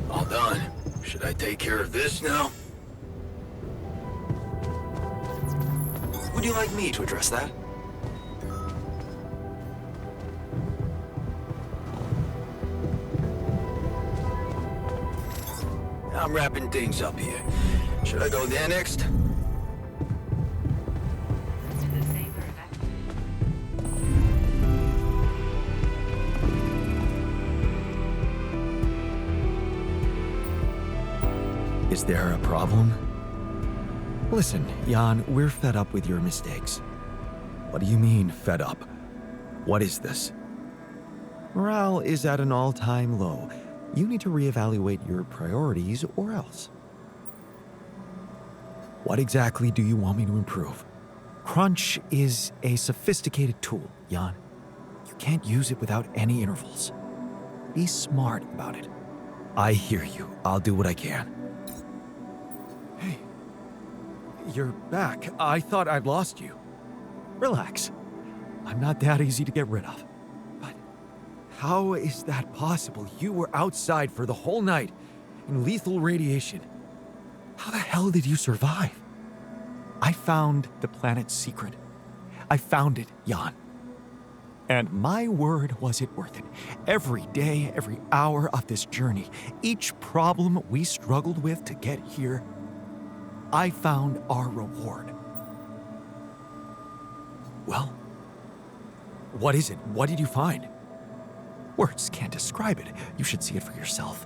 All done. Should I take care of this now? Would you like me to address that? I'm wrapping things up here. Should I go there next? Is there a problem? Listen, Jan, we're fed up with your mistakes. What do you mean, fed up? What is this? Morale is at an all-time low. You need to reevaluate your priorities or else. What exactly do you want me to improve? Crunch is a sophisticated tool, Jan. You can't use it without any intervals. Be smart about it. I hear you. I'll do what I can. Hey, you're back. I thought I'd lost you. Relax. I'm not that easy to get rid of. But how is that possible? You were outside for the whole night in lethal radiation. How the hell did you survive? I found the planet's secret. I found it, Jan. And my word, was it worth it. Every day, every hour of this journey, each problem we struggled with to get here, I found our reward. Well, what is it? What did you find? Words can't describe it. You should see it for yourself.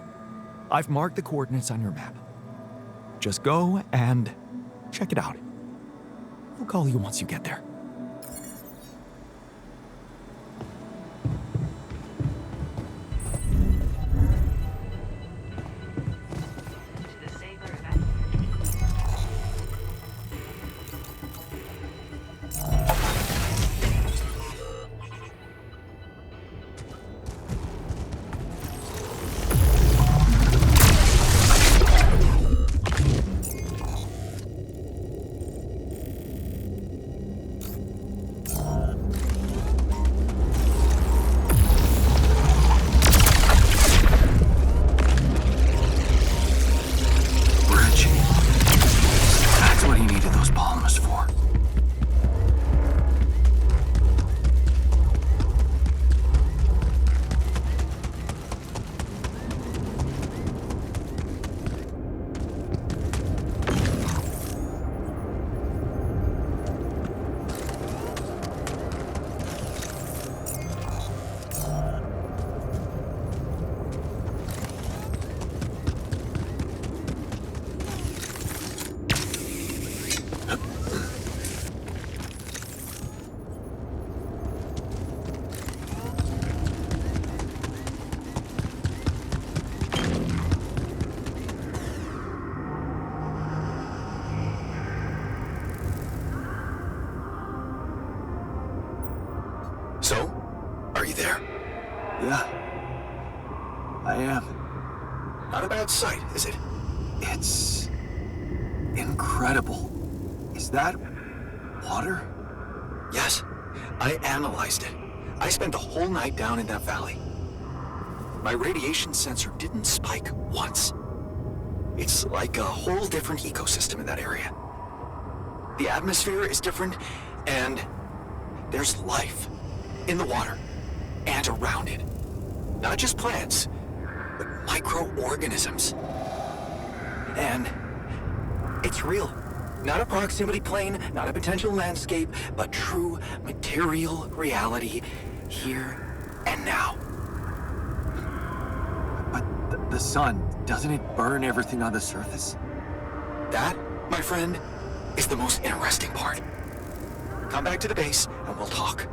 I've marked the coordinates on your map. Just go and check it out. I'll call you once you get there. Yeah, I am. Not a bad sight, is it? It's incredible. Is that water? Yes, I analyzed it. I spent the whole night down in that valley. My radiation sensor didn't spike once. It's like a whole different ecosystem in that area. The atmosphere is different, and there's life in the water and around it. Not just plants, but microorganisms. And it's real. Not a proximity plane, not a potential landscape, but true material reality here and now. But the sun, doesn't it burn everything on the surface? That, my friend, is the most interesting part. Come back to the base and we'll talk.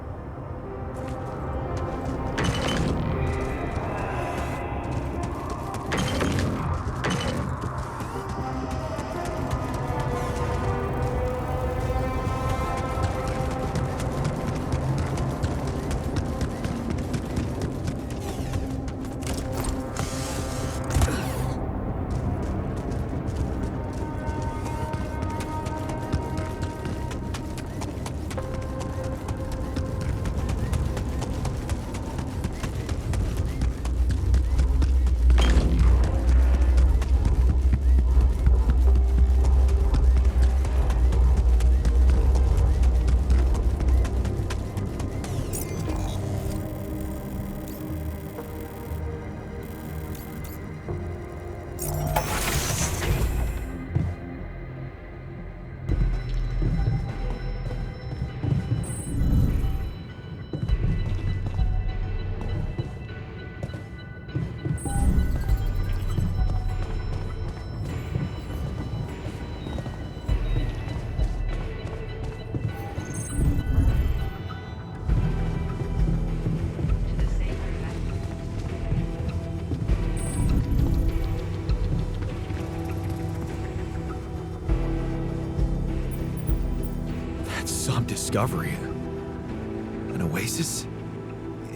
Some discovery. An oasis?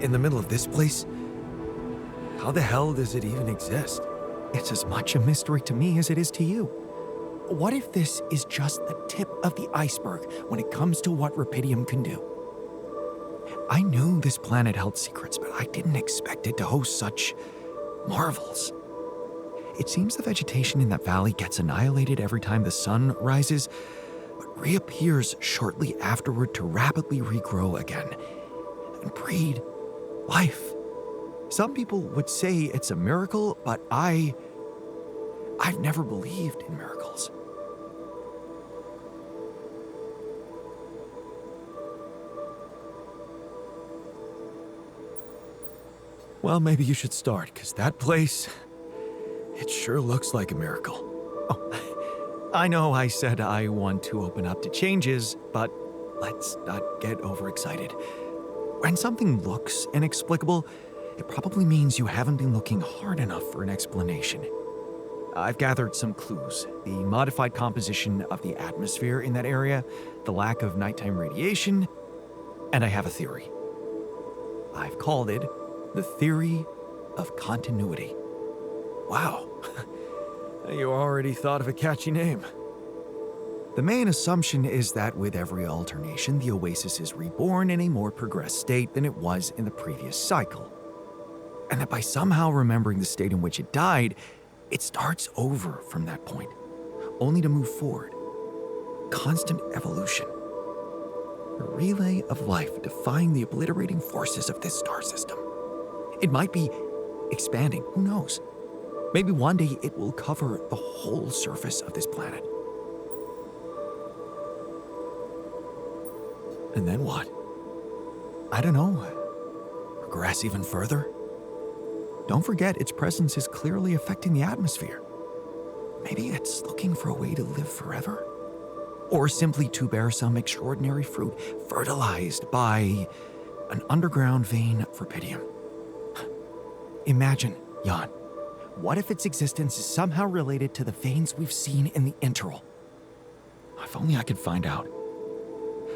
In the middle of this place? How the hell does it even exist? It's as much a mystery to me as it is to you. What if this is just the tip of the iceberg when it comes to what Rupidium can do? I knew this planet held secrets, but I didn't expect it to host such marvels. It seems the vegetation in that valley gets annihilated every time the sun rises, but reappears shortly afterward to rapidly regrow again and breed life. Some people would say it's a miracle, but I've never believed in miracles. Well, maybe you should start, because that place, it sure looks like a miracle. Oh, I know I said I want to open up to changes, but let's not get overexcited. When something looks inexplicable, it probably means you haven't been looking hard enough for an explanation. I've gathered some clues. The modified composition of the atmosphere in that area, the lack of nighttime radiation, and I have a theory. I've called it the theory of continuity. Wow, you already thought of a catchy name. The main assumption is that with every alternation, the oasis is reborn in a more progressed state than it was in the previous cycle. And that by somehow remembering the state in which it died, it starts over from that point, only to move forward. Constant evolution. A relay of life defying the obliterating forces of this star system. It might be expanding, who knows? Maybe one day it will cover the whole surface of this planet. And then what? I don't know. Progress even further? Don't forget, its presence is clearly affecting the atmosphere. Maybe it's looking for a way to live forever. Or simply to bear some extraordinary fruit, fertilized by an underground vein of rupidium. Imagine, Jan, what if its existence is somehow related to the veins we've seen in the interval? If only I could find out.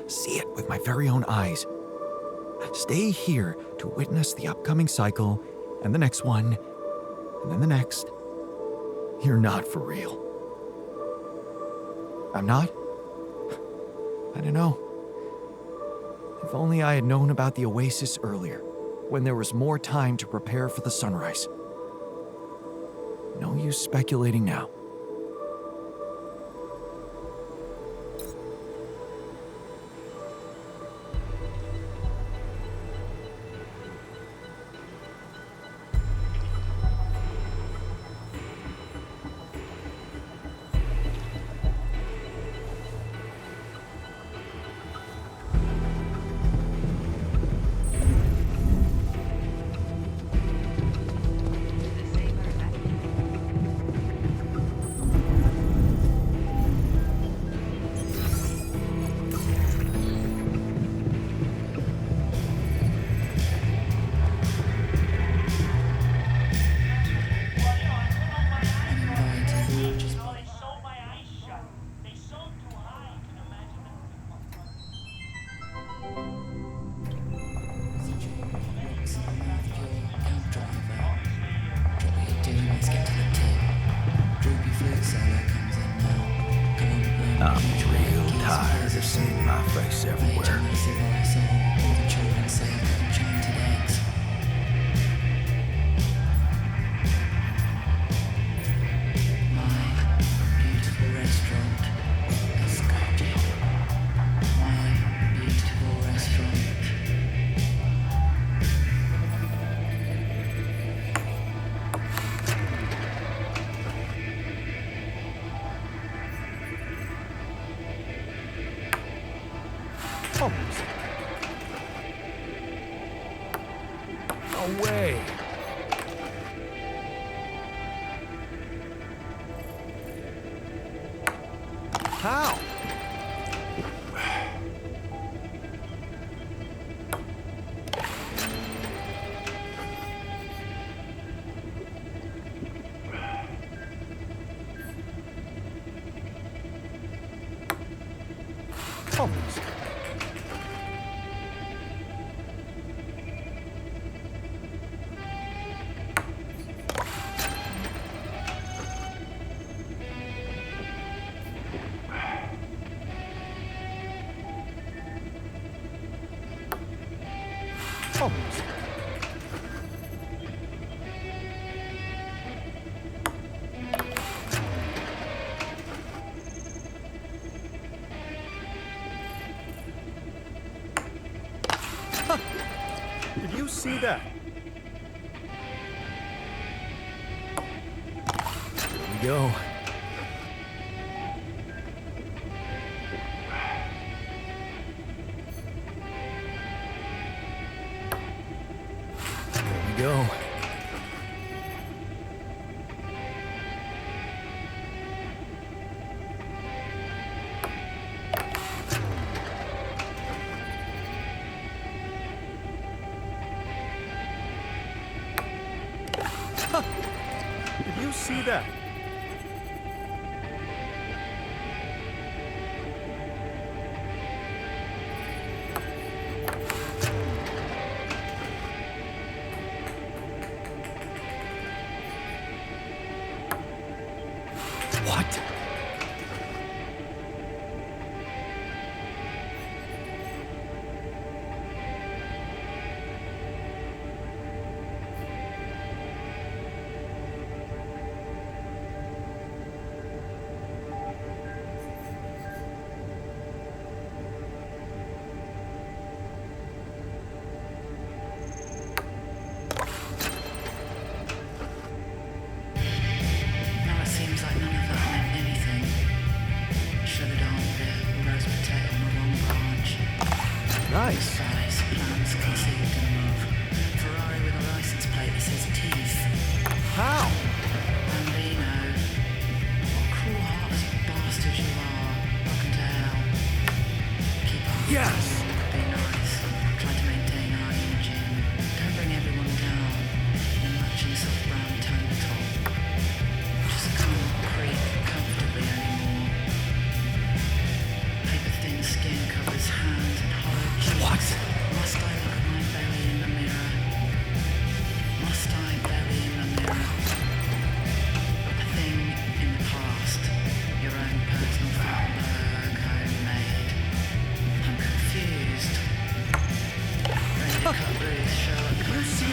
See it with my very own eyes. stay here to witness the upcoming cycle, and the next one, and then the next. You're not for real. I'm not? I don't know. If only I had known about the oasis earlier, when there was more time to prepare for the sunrise. No use speculating now. I'm real tired of seeing my face everywhere. No way. How? Almost. Almost. Huh. Did you see that? Here we go. Go. Huh. Did you see that? What? Nice. Plans conceived and moved. Ferrari with a license plate that says teeth. How? Bambino. What cruel-hearted bastard you are. Welcome to hell. Keep on. Yes. Be nice. Try to maintain high energy. Don't bring everyone down. In matching soft brown tone top. Just can't creep comfortably anymore. Paper-thin skin covers hands and hollow cheeks. What? Must I look at my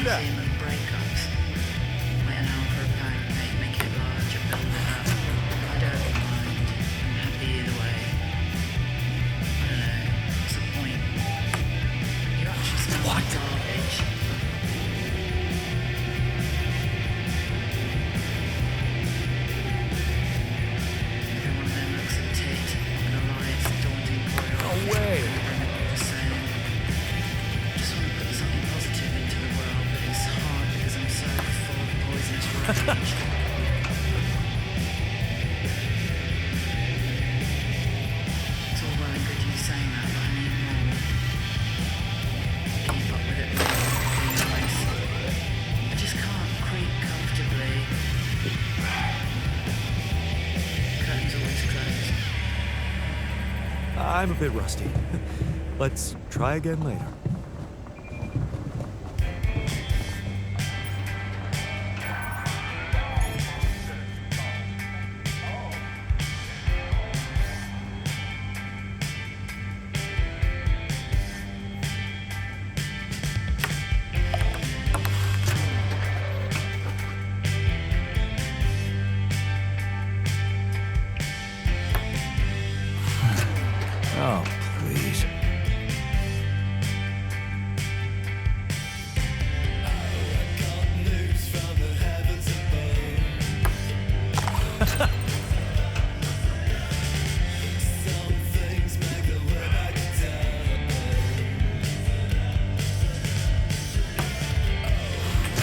that? Museum of breakups. Wait an hour for a pack, make it larger, build it up. I don't mind. I'm happy either way. I don't know. What's the point? You actually smell like garbage. Every one of them looks at tit and a life's daunting coil. No way. The same. Just want to put something positive into the world, but it's hard because I'm so full of poisonous rage. It's all well and good you saying that, but I need more. Keep up with it, really, be nice. I just can't creep comfortably. Curtains always closed. I'm a bit rusty. Let's try again later. Oh, please.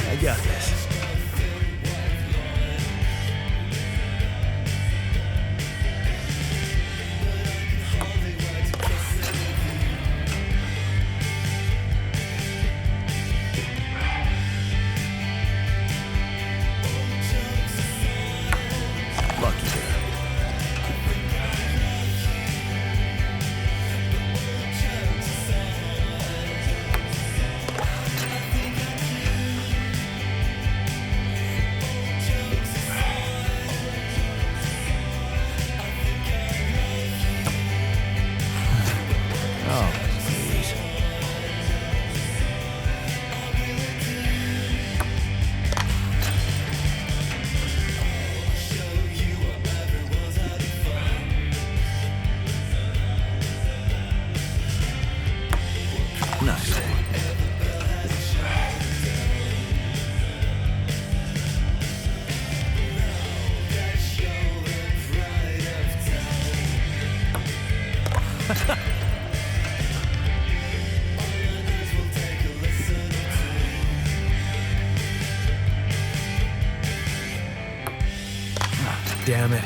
I got this. Lucky girl. Oh, please. Nice. Damn it.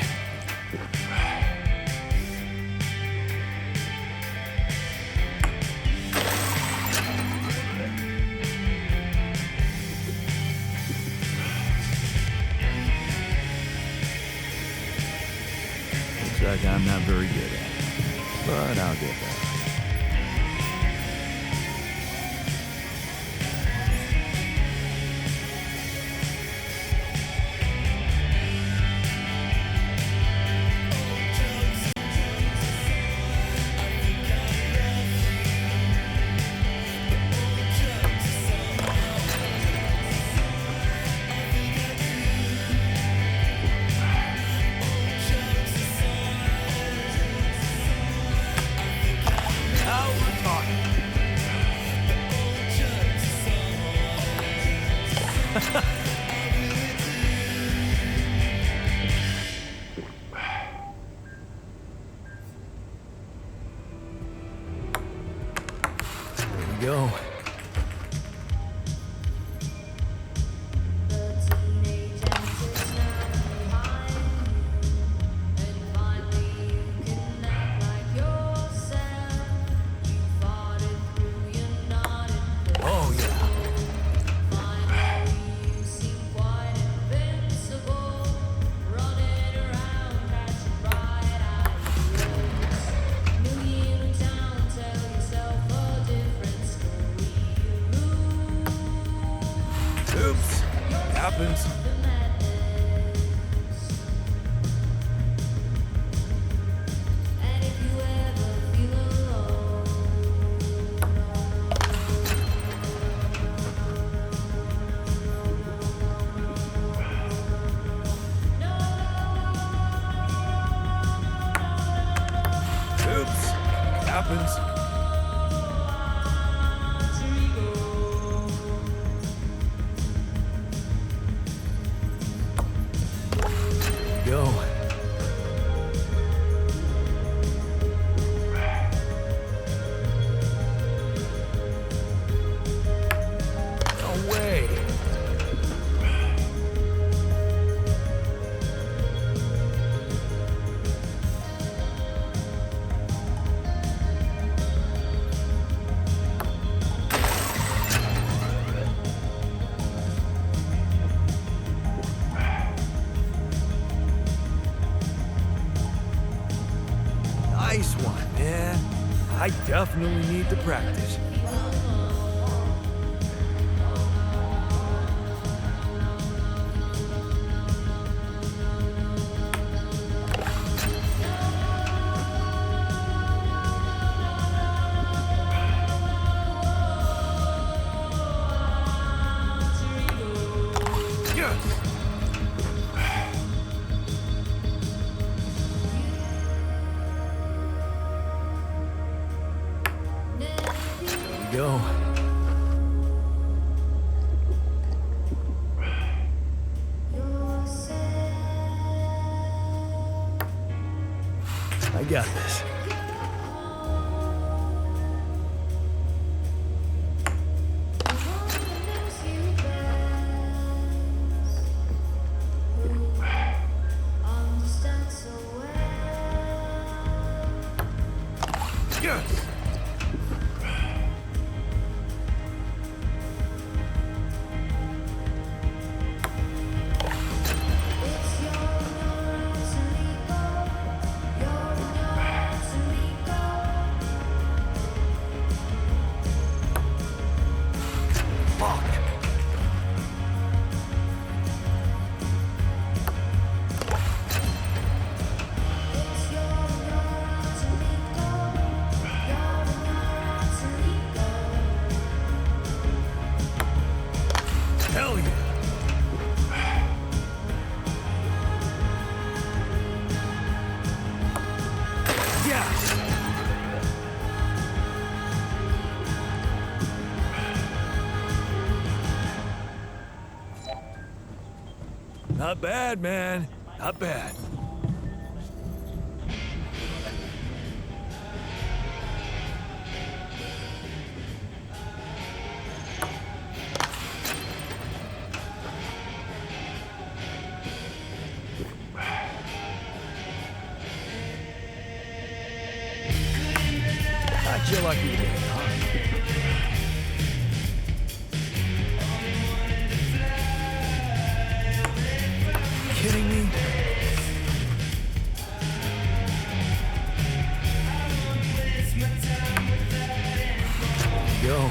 Looks like I'm not very good at it, but I'll get better. There we go. Oh yeah. Oops. Happens. happens. Go. No way. Nice one, man. I definitely need to practice. Yes. Go. I got this. Yes. Fuck. Hell yeah. Yes. Not bad, man. Not bad. Got you lucky today, huh? Kidding me? Go.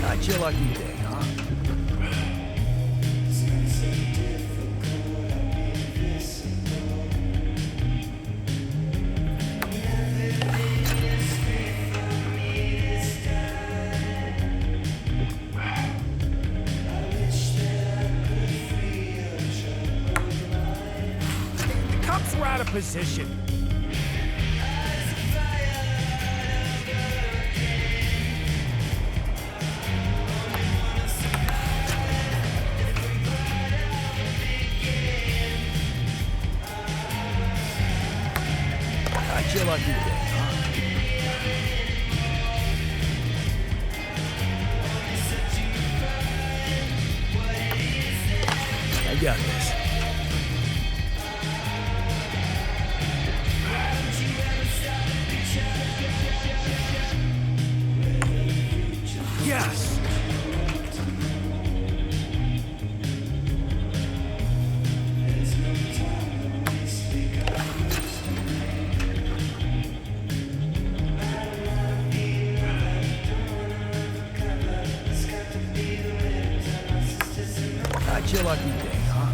Got you lucky today, huh? The cops were out of position. Got you lucky today, huh? I got this. Yes! Got you lucky day, huh?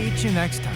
Meet you next time.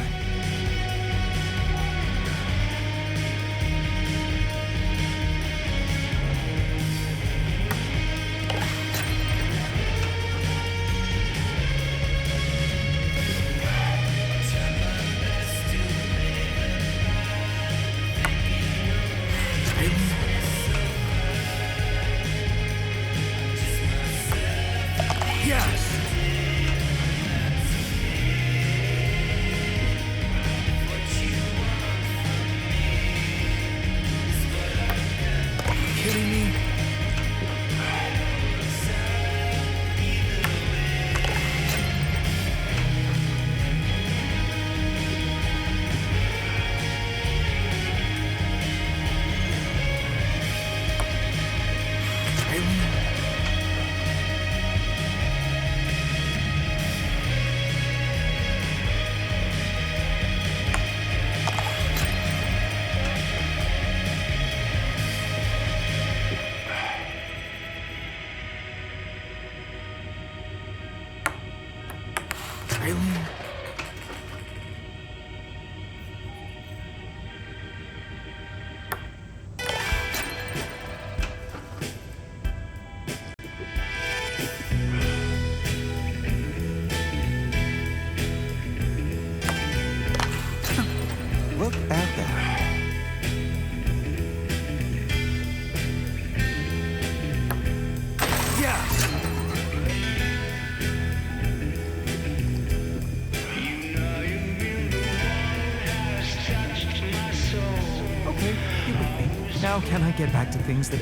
Look at that. Yes! Okay, you with me. Now can I get back to things that...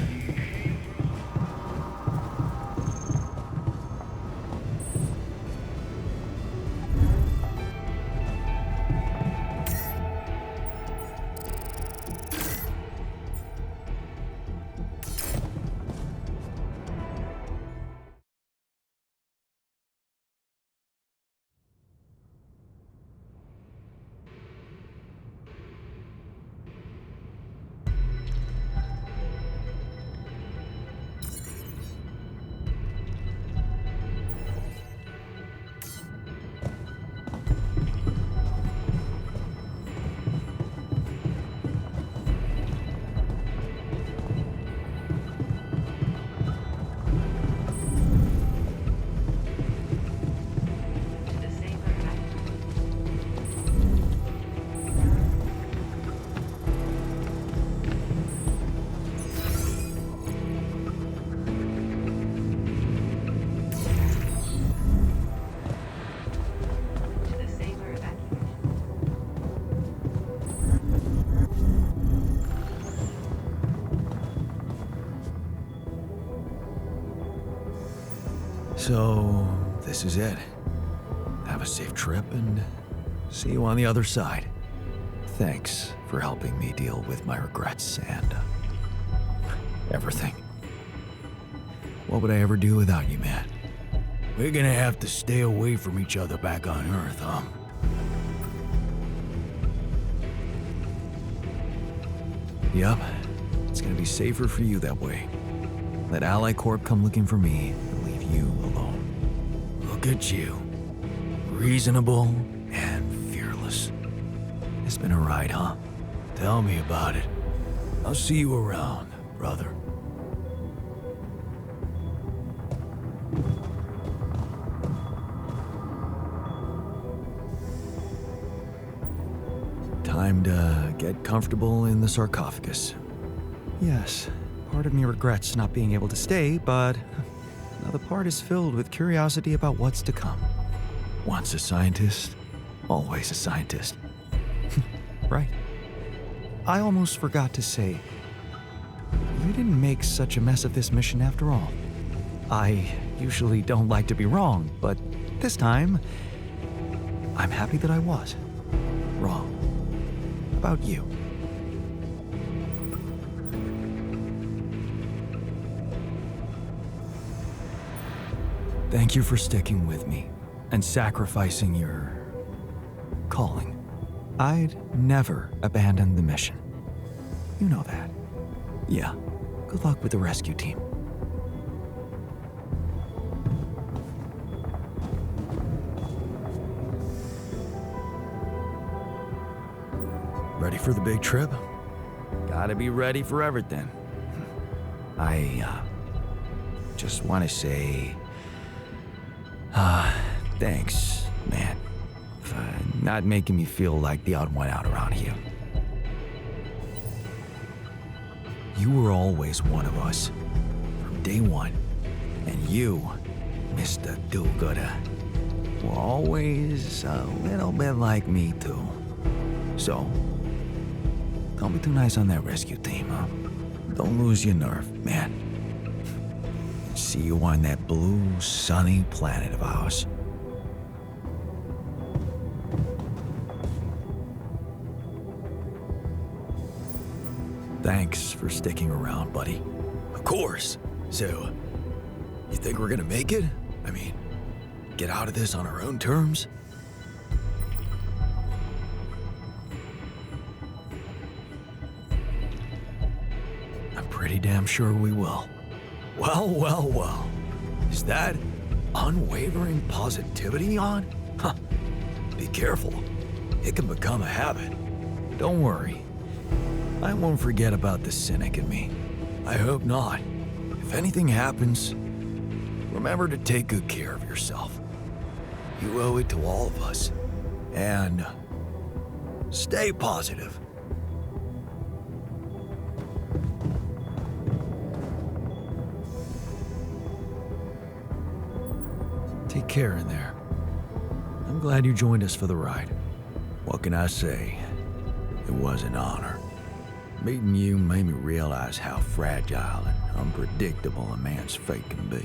So, this is it. Have a safe trip and see you on the other side. Thanks for helping me deal with my regrets and everything. What would I ever do without you, man? We're gonna have to stay away from each other back on Earth, huh? Yup. It's gonna be safer for you that way. Let Ally Corp come looking for me and leave you alone. Look at you. Reasonable and fearless. It's been a ride, huh? Tell me about it. I'll see you around, brother. Time to get comfortable in the sarcophagus. Yes, part of me regrets not being able to stay, but another part is filled with curiosity about what's to come. Once a scientist, always a scientist. Right. I almost forgot to say, you didn't make such a mess of this mission after all. I usually don't like to be wrong, but this time, I'm happy that I was wrong about you. Thank you for sticking with me and sacrificing your calling. I'd never abandon the mission. You know that. Yeah. Good luck with the rescue team. Ready for the big trip? Gotta be ready for everything. I just want to say, thanks, man, for not making me feel like the odd one out around here. You were always one of us, from day one, and you, Mr. Do-Gooder, were always a little bit like me too. So, don't be too nice on that rescue team, huh? Don't lose your nerve, man. See you on that blue, sunny planet of ours. Thanks for sticking around, buddy. Of course. So, you think we're gonna make it? I mean, get out of this on our own terms? I'm pretty damn sure we will. Well, well, well. Is that unwavering positivity on? Huh. Be careful. It can become a habit. Don't worry. I won't forget about the cynic in me. I hope not. If anything happens, remember to take good care of yourself. You owe it to all of us. And stay positive. Take care in there. I'm glad you joined us for the ride. What can I say? It was an honor. Meeting you made me realize how fragile and unpredictable a man's fate can be.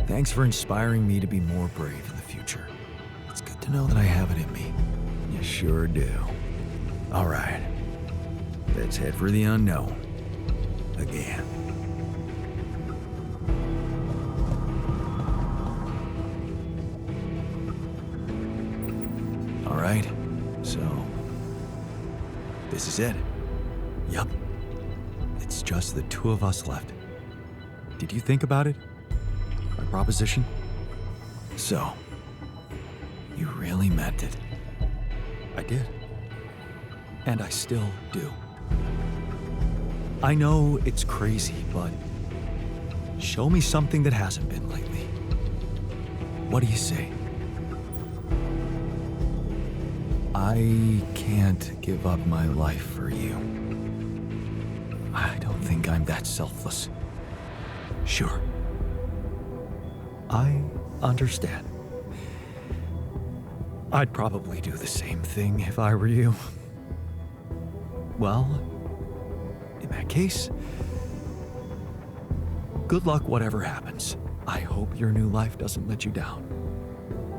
Thanks for inspiring me to be more brave in the future. It's good to know that I have it in me. You sure do. All right. Let's head for the unknown. Again. All right. So, this is it. Yup. It's just the two of us left. Did you think about it? My proposition? So, you really meant it. I did. And I still do. I know it's crazy, but show me something that hasn't been lately. What do you say? I can't give up my life for you. I don't think I'm that selfless. Sure. I understand. I'd probably do the same thing if I were you. Well, in that case, good luck whatever happens. I hope your new life doesn't let you down.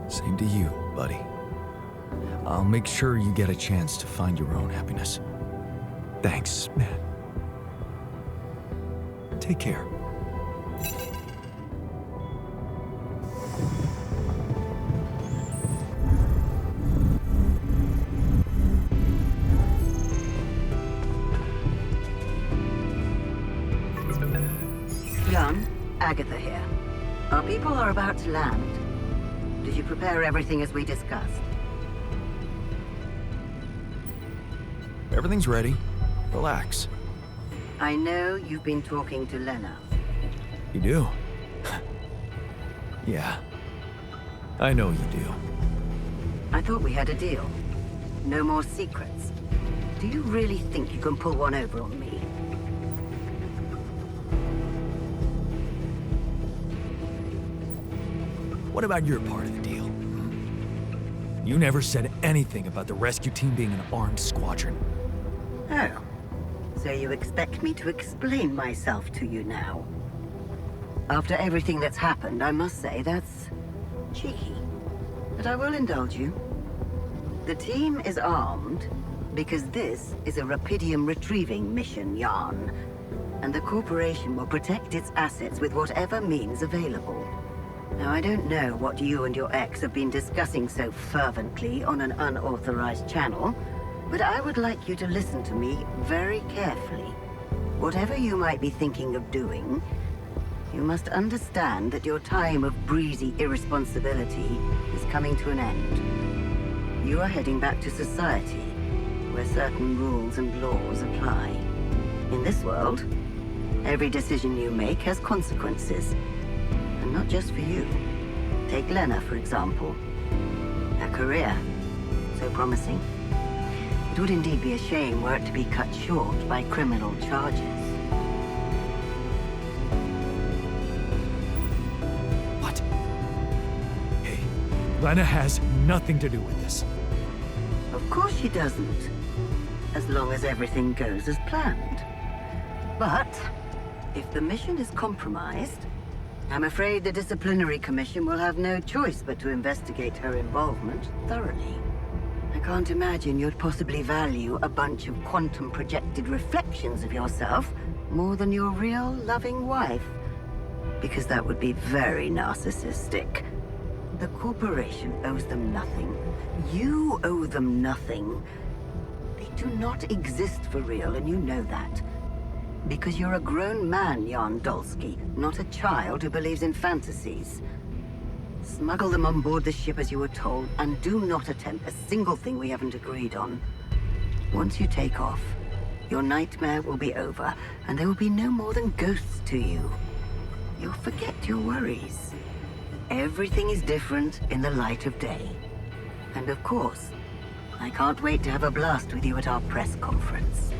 Same to you, buddy. I'll make sure you get a chance to find your own happiness. Thanks, man. Take care. John, Agatha here. Our people are about to land. Did you prepare everything as we discussed? Everything's ready. Relax. I know you've been talking to Lena. You do? Yeah. I know you do. I thought we had a deal. No more secrets. Do you really think you can pull one over on me? What about your part of the deal? You never said anything about the rescue team being an armed squadron. Oh. So you expect me to explain myself to you now? After everything that's happened, I must say that's cheeky. But I will indulge you. The team is armed because this is a Rapidium retrieving mission, Jan. And the corporation will protect its assets with whatever means available. Now, I don't know what you and your ex have been discussing so fervently on an unauthorized channel, but I would like you to listen to me very carefully. Whatever you might be thinking of doing, you must understand that your time of breezy irresponsibility is coming to an end. You are heading back to society, where certain rules and laws apply. In this world, every decision you make has consequences. And not just for you. Take Lena, for example. Her career, so promising. It would indeed be a shame were it to be cut short by criminal charges. What? Hey, Lena has nothing to do with this. Of course she doesn't. As long as everything goes as planned. But, if the mission is compromised, I'm afraid the disciplinary commission will have no choice but to investigate her involvement thoroughly. I can't imagine you'd possibly value a bunch of quantum-projected reflections of yourself more than your real loving wife. Because that would be very narcissistic. The corporation owes them nothing. You owe them nothing. They do not exist for real, and you know that. Because you're a grown man, Jan Dolsky, not a child who believes in fantasies. Smuggle them on board the ship as you were told, and do not attempt a single thing we haven't agreed on. Once you take off, your nightmare will be over, and there will be no more than ghosts to you. You'll forget your worries. Everything is different in the light of day. And of course, I can't wait to have a blast with you at our press conference.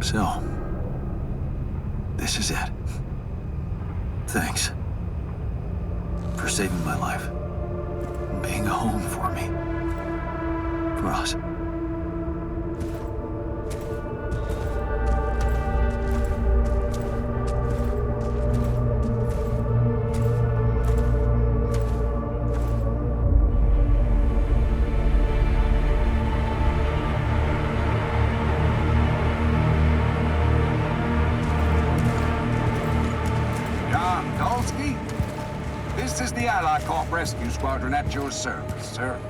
So, this is it. Thanks for saving my life, and being a home for me, for us. This is the Allied Corp Rescue Squadron at your service, sir.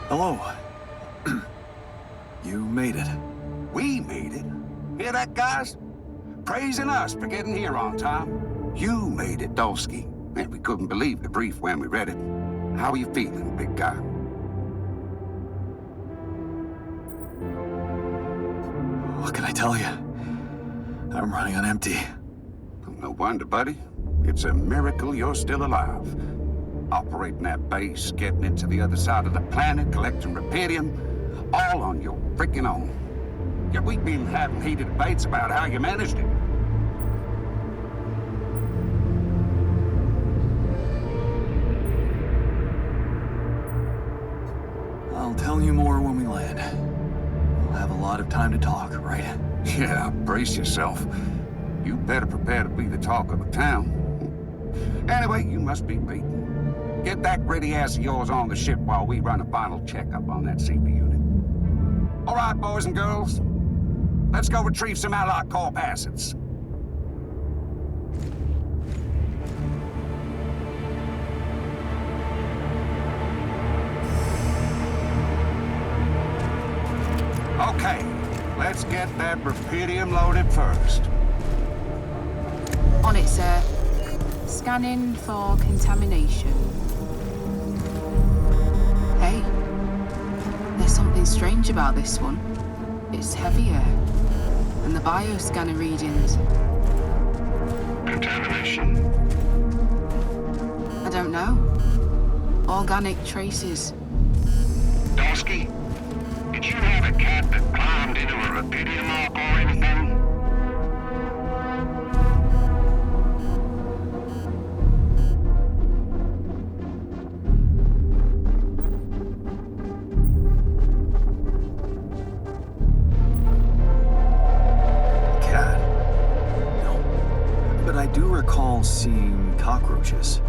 Hello. You made it. We made it. Hear that, guys? Praising us for getting here on time. You made it, Dolsky. And we couldn't believe the brief when we read it. How are you feeling, big guy? What can I tell you? I'm running on empty. No wonder, buddy. It's a miracle you're still alive. Operating that base, getting into the other side of the planet, collecting rubidium, all on your freaking own. Yet we've been having heated debates about how you managed it. I'll tell you more when we land. We'll have a lot of time to talk, right? Yeah, brace yourself. You better prepare to be the talk of the town. Anyway, you must be beaten. Get that gritty ass of yours on the ship while we run a final checkup on that CB unit. All right, boys and girls. Let's go retrieve some Allied Corp assets. Okay, let's get that rubidium loaded first. On it, sir. Scanning for contamination. Hey, there's something strange about this one. It's heavier than the bioscanner readings. Contamination? I don't know. Organic traces. Dolsky, did you have a cat that climbed into a rubidium arc or anything? Seeing cockroaches.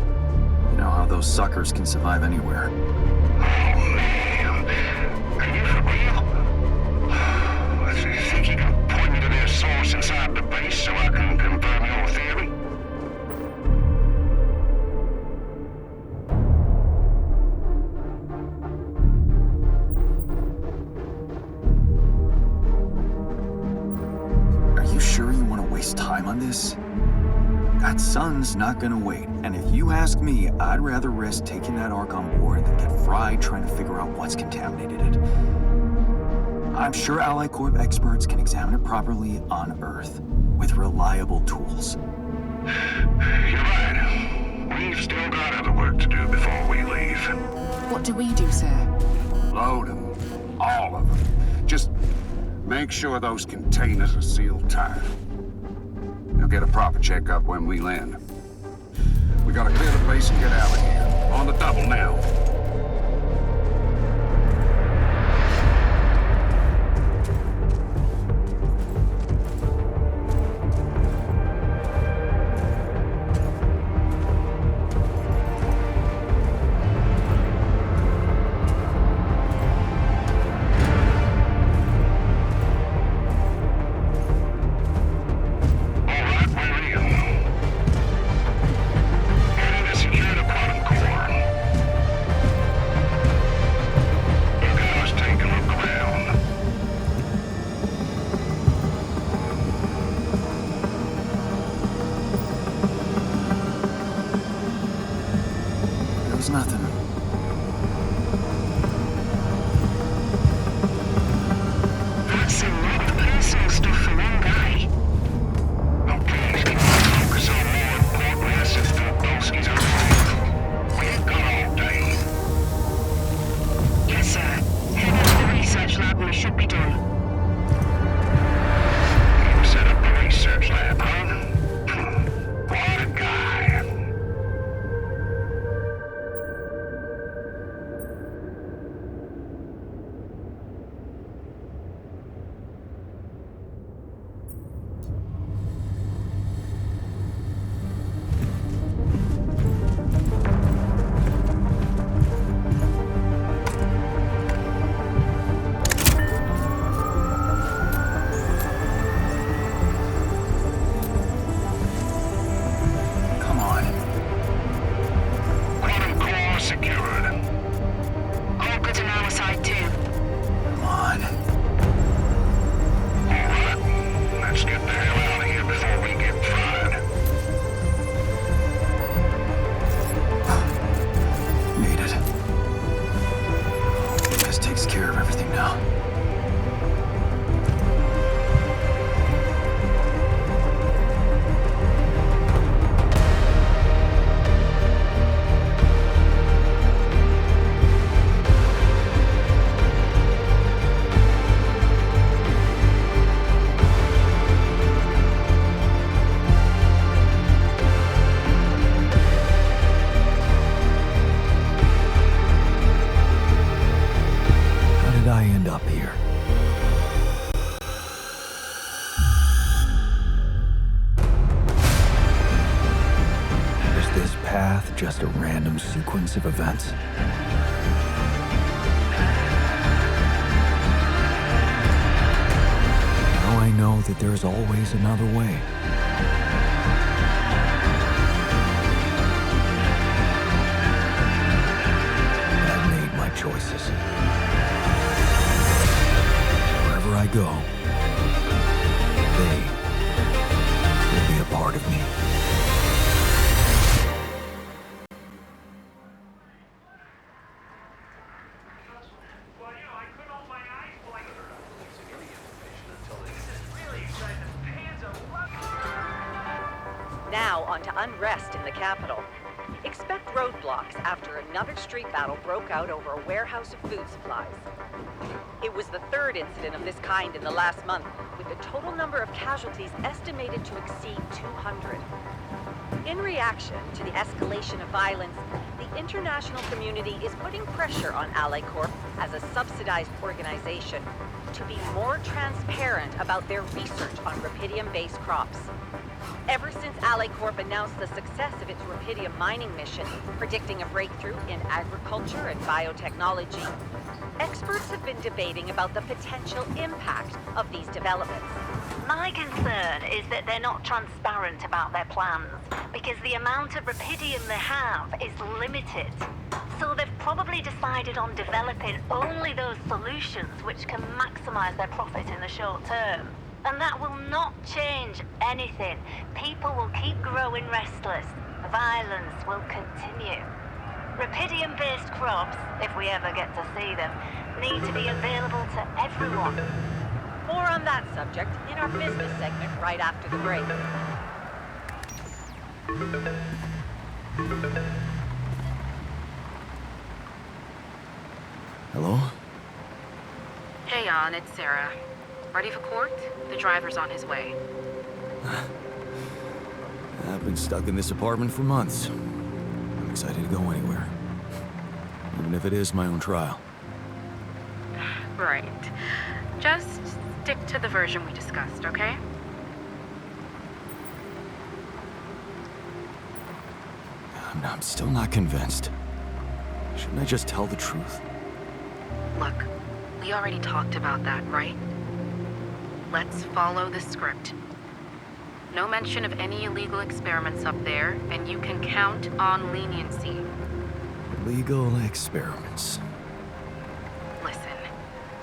You know how those suckers can survive anywhere. Oh, man. Are you for real? Do you think you can point me to their source inside the base so I can confirm your theory? on this, that sun's not gonna wait. And if you ask me, I'd rather risk taking that Ark on board than get fried trying to figure out what's contaminated it. I'm sure Ally Corp experts can examine it properly on Earth with reliable tools. You're right. We've still got other work to do before we leave. What do we do, sir? Load them. All of them. Just make sure those containers are sealed tight. You'll get a proper checkup when we land. We gotta clear the place and get out of here. On the double now. Nothing. That's a lot of personal stuff for one guy. Okay, can you focus on more important assets than Bolski's own? We ain't got all day. Yes, sir. Head into the research lab and we should be done. You set up the research lab, huh? What a guy. Just a random sequence of events? Now I know that there's always another way. I've made my choices. Wherever I go, they will be a part of me. Now on to unrest in the capital. Expect roadblocks after another street battle broke out over a warehouse of food supplies. It was the third incident of this kind in the last month, with the total number of casualties estimated to exceed 200. In reaction to the escalation of violence, the international community is putting pressure on Ally Corp as a subsidized organization to be more transparent about their research on rubidium-based crops. Ever since Ally Corp announced the success of its rubidium mining mission, predicting a breakthrough in agriculture and biotechnology, experts have been debating about the potential impact of these developments. My concern is that they're not transparent about their plans, because the amount of rubidium they have is limited. So they've probably decided on developing only those solutions which can maximize their profit in the short term. And that will not change anything. People will keep growing restless. Violence will continue. Rupidium-based crops, if we ever get to see them, need to be available to everyone. More on that subject in our business segment right after the break. Hello? Hey, Jan, it's Sarah. Ready for court? The driver's on his way. I've been stuck in this apartment for months. I'm excited to go anywhere. Even if it is my own trial. Right. Just stick to the version we discussed, okay? I'm still not convinced. Shouldn't I just tell the truth? Look, we already talked about that, right? Let's follow the script. No mention of any illegal experiments up there, and you can count on leniency. Legal experiments. Listen,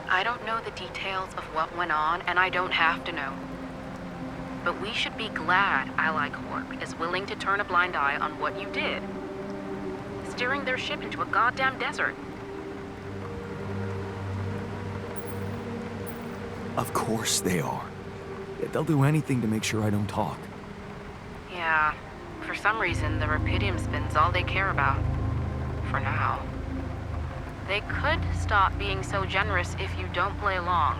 I don't know the details of what went on, and I don't have to know. But we should be glad Ally Corp is willing to turn a blind eye on what you did. Steering their ship into a goddamn desert. Of course they are. They'll do anything to make sure I don't talk. Yeah, for some reason, the Rupidium spin's all they care about. For now. They could stop being so generous if you don't play along.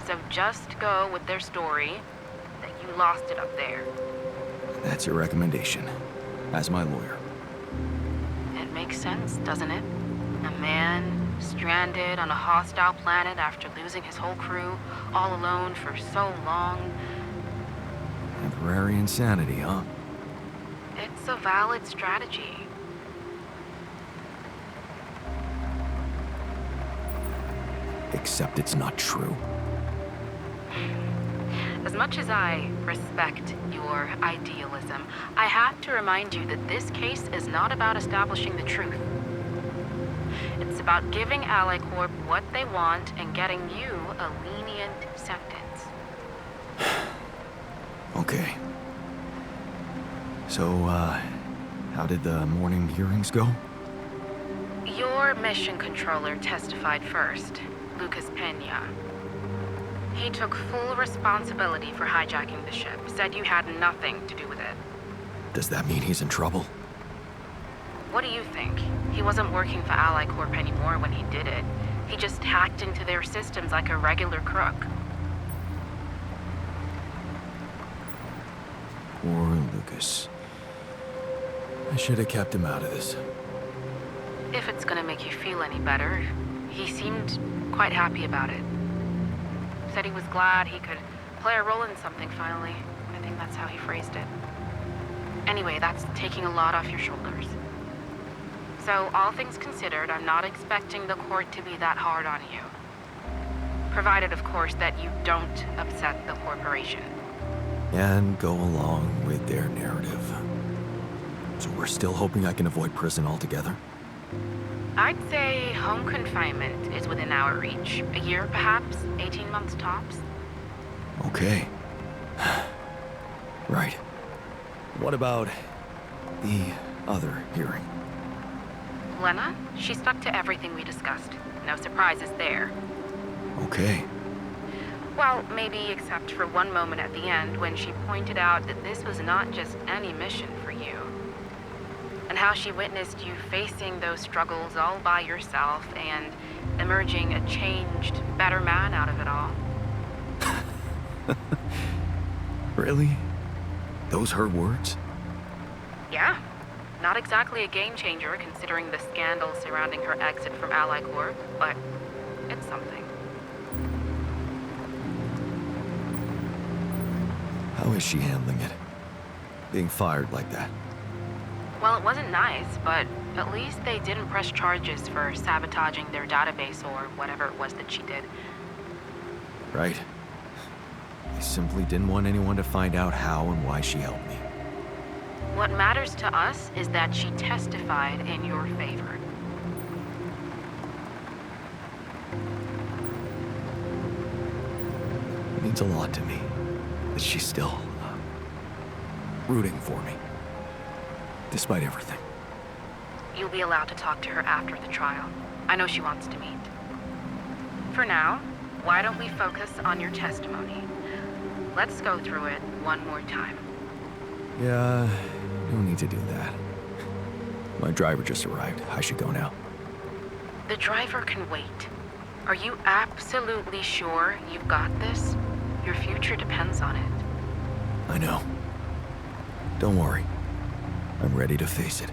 So just go with their story that you lost it up there. That's your recommendation, as my lawyer. It makes sense, doesn't it? A man stranded on a hostile planet after losing his whole crew, all alone for so long. Temporary insanity, huh? It's a valid strategy. Except it's not true. As much as I respect your idealism, I have to remind you that this case is not about establishing the truth. It's about giving Ally Corp what they want and getting you a lenient sentence. Okay. So, how did the morning hearings go? Your mission controller testified first, Lucas Pena. He took full responsibility for hijacking the ship, said you had nothing to do with it. Does that mean he's in trouble? What do you think? He wasn't working for Ally Corp anymore when he did it. He just hacked into their systems like a regular crook. Poor Lucas. I should have kept him out of this. If it's gonna make you feel any better, he seemed quite happy about it. Said he was glad he could play a role in something finally. I think that's how he phrased it. Anyway, that's taking a lot off your shoulders. So, all things considered, I'm not expecting the court to be that hard on you. Provided, of course, that you don't upset the corporation. And go along with their narrative. So we're still hoping I can avoid prison altogether? I'd say home confinement is within our reach. A year, perhaps? 18 months tops? Okay. Right. What about the other hearing? Lena, she stuck to everything we discussed. No surprises there. Okay. Well, maybe except for one moment at the end when she pointed out that this was not just any mission for you. And how she witnessed you facing those struggles all by yourself and emerging a changed, better man out of it all. Really? Those her words? Yeah. Not exactly a game changer considering the scandal surrounding her exit from Ally Corp, but it's something. How is she handling it? Being fired like that? Well, it wasn't nice, but at least they didn't press charges for sabotaging their database or whatever it was that she did. Right. They simply didn't want anyone to find out how and why she helped me. What matters to us is that she testified in your favor. means a lot to me that she's still rooting for me, despite everything. You'll be allowed to talk to her after the trial. I know she wants to meet. For now, why don't we focus on your testimony? Let's go through it one more time. Yeah, no need to do that. My driver just arrived. I should go now. The driver can wait. Are you absolutely sure you've got this? Your future depends on it. I know. Don't worry. I'm ready to face it.